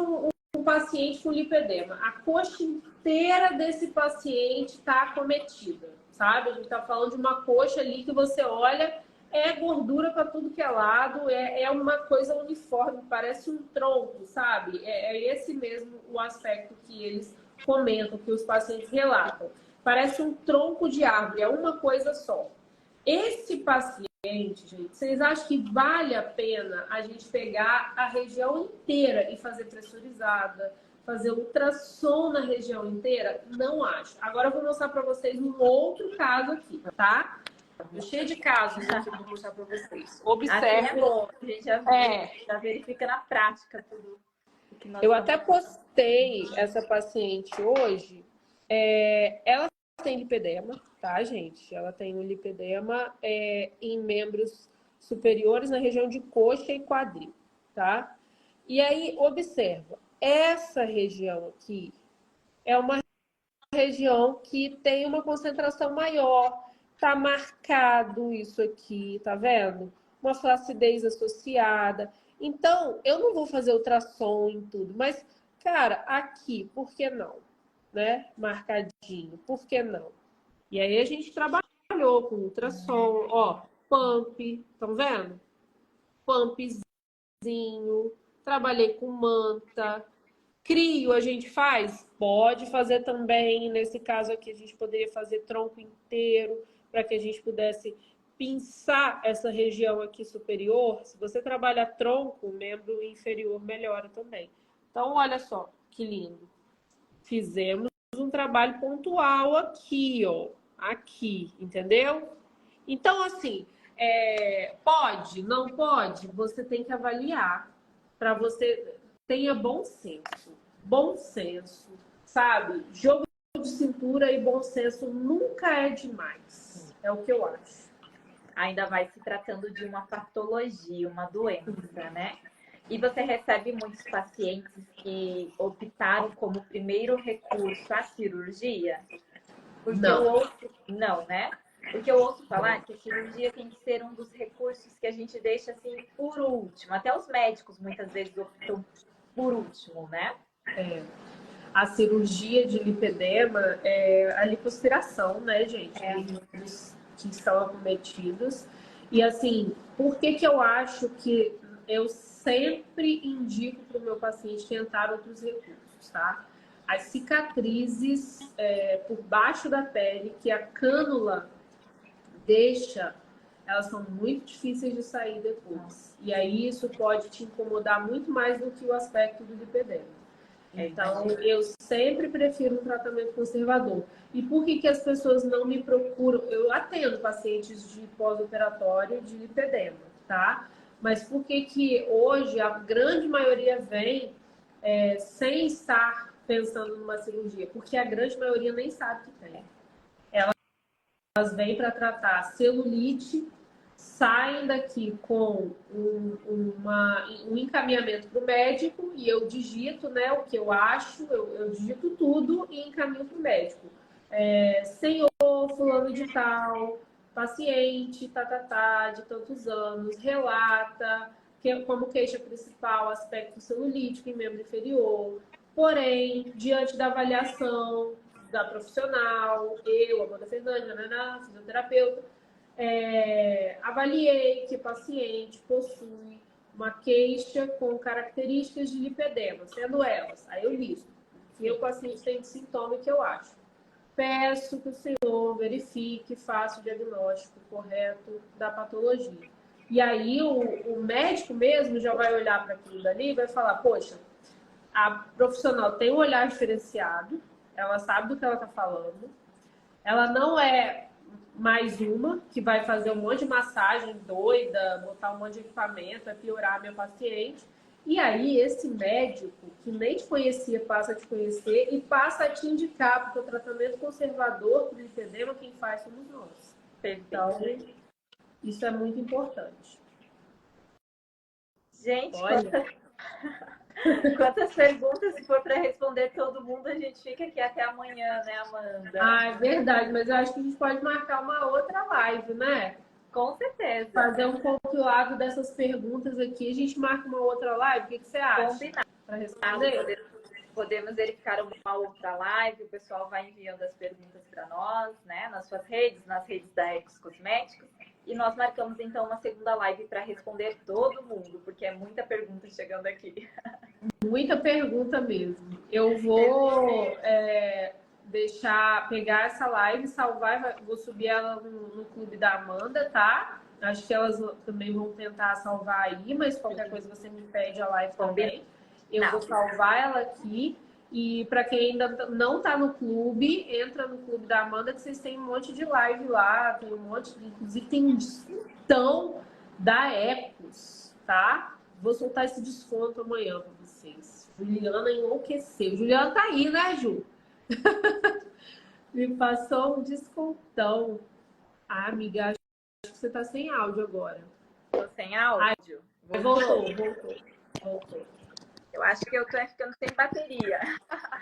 um paciente com lipedema. A coxa inteira desse paciente está acometida, sabe? A gente está falando de uma coxa ali que você olha, é gordura para tudo que é lado, é uma coisa uniforme, parece um tronco, sabe? É esse mesmo o aspecto que eles comentam, que os pacientes relatam. Parece um tronco de árvore, é uma coisa só. Esse paciente, gente, vocês acham que vale a pena a gente pegar a região inteira e fazer pressurizada, fazer ultrassom na região inteira? Não acho. Agora eu vou mostrar para vocês um outro caso aqui, tá? Cheio de casos aqui que eu vou mostrar para vocês. Observe. Assim é bom, a gente já verifica na prática tudo. Eu até postei essa paciente hoje. Ela tem lipedema, tá, gente? Ela tem um lipedema em membros superiores na região de coxa e quadril, tá? E aí, observa, essa região aqui é uma região que tem uma concentração maior, tá marcado isso aqui, tá vendo? Uma flacidez associada. Então, eu não vou fazer ultrassom em tudo, mas, cara, aqui, por que não? Né? Marcadinho, por que não? E aí a gente trabalhou com ultrassom, ó, pump, estão vendo? Pumpzinho, trabalhei com manta. Crio a gente faz? Pode fazer também. Nesse caso aqui a gente poderia fazer tronco inteiro para que a gente pudesse pinçar essa região aqui superior. Se você trabalha tronco, o membro inferior melhora também. Então, olha só que lindo. Fizemos um trabalho pontual aqui, ó. Aqui, entendeu? Então, assim, pode, não pode? Você tem que avaliar para você tenha bom senso. Bom senso, sabe? Jogo de cintura e bom senso nunca é demais. É o que eu acho. Ainda vai se tratando de uma patologia, uma doença, né? E você recebe muitos pacientes que optaram como primeiro recurso a cirurgia? Porque Não. Não, né? Porque eu ouço falar que a cirurgia tem que ser um dos recursos que a gente deixa assim por último. Até os médicos muitas vezes optam por último, né? A cirurgia de lipedema é a lipoaspiração, né, gente? Dos que estão acometidos. E assim, por que eu acho que eu sempre indico para o meu paciente tentar outros recursos, tá? As cicatrizes por baixo da pele, que a cânula deixa, elas são muito difíceis de sair depois. E aí isso pode te incomodar muito mais do que o aspecto do lipedema. Então, eu sempre prefiro um tratamento conservador. E por que as pessoas não me procuram? Eu atendo pacientes de pós-operatório de lipedema, tá? Mas por que hoje a grande maioria vem sem estar pensando numa cirurgia? Porque a grande maioria nem sabe que tem. Elas vêm para tratar celulite, saem daqui com um encaminhamento para o médico e eu digito, né, o que eu acho, eu digito tudo e encaminho para o médico. Senhor fulano de tal, paciente, de tantos anos, relata que, como queixa principal, aspecto celulítico em membro inferior. Porém, diante da avaliação da profissional, eu, Amanda Fernandes, fisioterapeuta, avaliei que o paciente possui uma queixa com características de lipedema, sendo elas, aí eu listo, que o paciente tem de sintoma que eu acho. Peço que o senhor verifique, faça o diagnóstico correto da patologia. E aí o médico mesmo já vai olhar para aquilo dali e vai falar, poxa, a profissional tem um olhar diferenciado, ela sabe do que ela está falando, ela não é mais uma que vai fazer um monte de massagem doida, botar um monte de equipamento, vai piorar meu paciente. E aí esse médico, que nem te conhecia, passa a te conhecer e passa a te indicar, porque o tratamento conservador para o lipedema, quem faz somos nós. Então, isso é muito importante. Gente, quantas perguntas, se for para responder todo mundo, a gente fica aqui até amanhã, né, Amanda? Ah, é verdade, mas eu acho que a gente pode marcar uma outra live, né? Com certeza. Fazer um compilado dessas perguntas aqui, a gente marca uma outra live, o que você acha? Combinado. Para responder? podemos verificar uma outra live, o pessoal vai enviando as perguntas para nós, né, nas suas redes, nas redes da Ecos Cosméticos, e nós marcamos então uma segunda live para responder todo mundo, porque é muita pergunta chegando aqui. Muita pergunta mesmo. Eu vou pegar essa live, salvar, vou subir ela no clube da Amanda, tá? Acho que elas também vão tentar salvar aí, mas qualquer coisa você me pede a live também. Eu vou salvar ela aqui. E para quem ainda não está no clube, entra no clube da Amanda, que vocês têm um monte de live lá, tem um monte de... Inclusive tem um descontão da Ecos, tá? Vou soltar esse desconto amanhã para vocês. Juliana enlouqueceu. Juliana tá aí, né, Ju? Me passou um descontão. Ah, amiga, acho que você tá sem áudio agora. Tô sem áudio? Voltou. Eu acho que eu tô ficando sem bateria.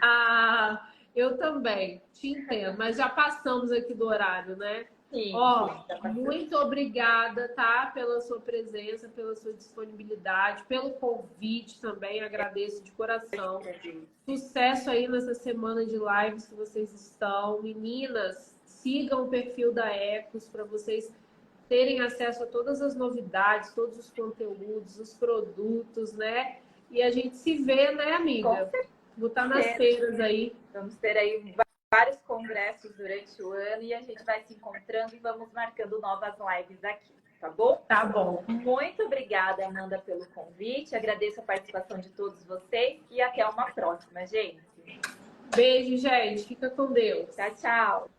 Ah, eu também, te entendo, mas já passamos aqui do horário, né? Sim. Ó, muito obrigada, tá? Pela sua presença, pela sua disponibilidade, pelo convite também, agradeço de coração. Sucesso aí nessa semana de lives que vocês estão. Meninas, sigam o perfil da Ecos para vocês terem acesso a todas as novidades, todos os conteúdos, os produtos, né? E a gente se vê, né, amiga? Vou estar nas feiras aí. Vamos ter aí vários congressos durante o ano e a gente vai se encontrando e vamos marcando novas lives aqui, tá bom? Tá bom. Muito obrigada, Amanda, pelo convite. Agradeço a participação de todos vocês e até uma próxima, gente. Beijo, gente. Fica com Deus. Tchau, tchau.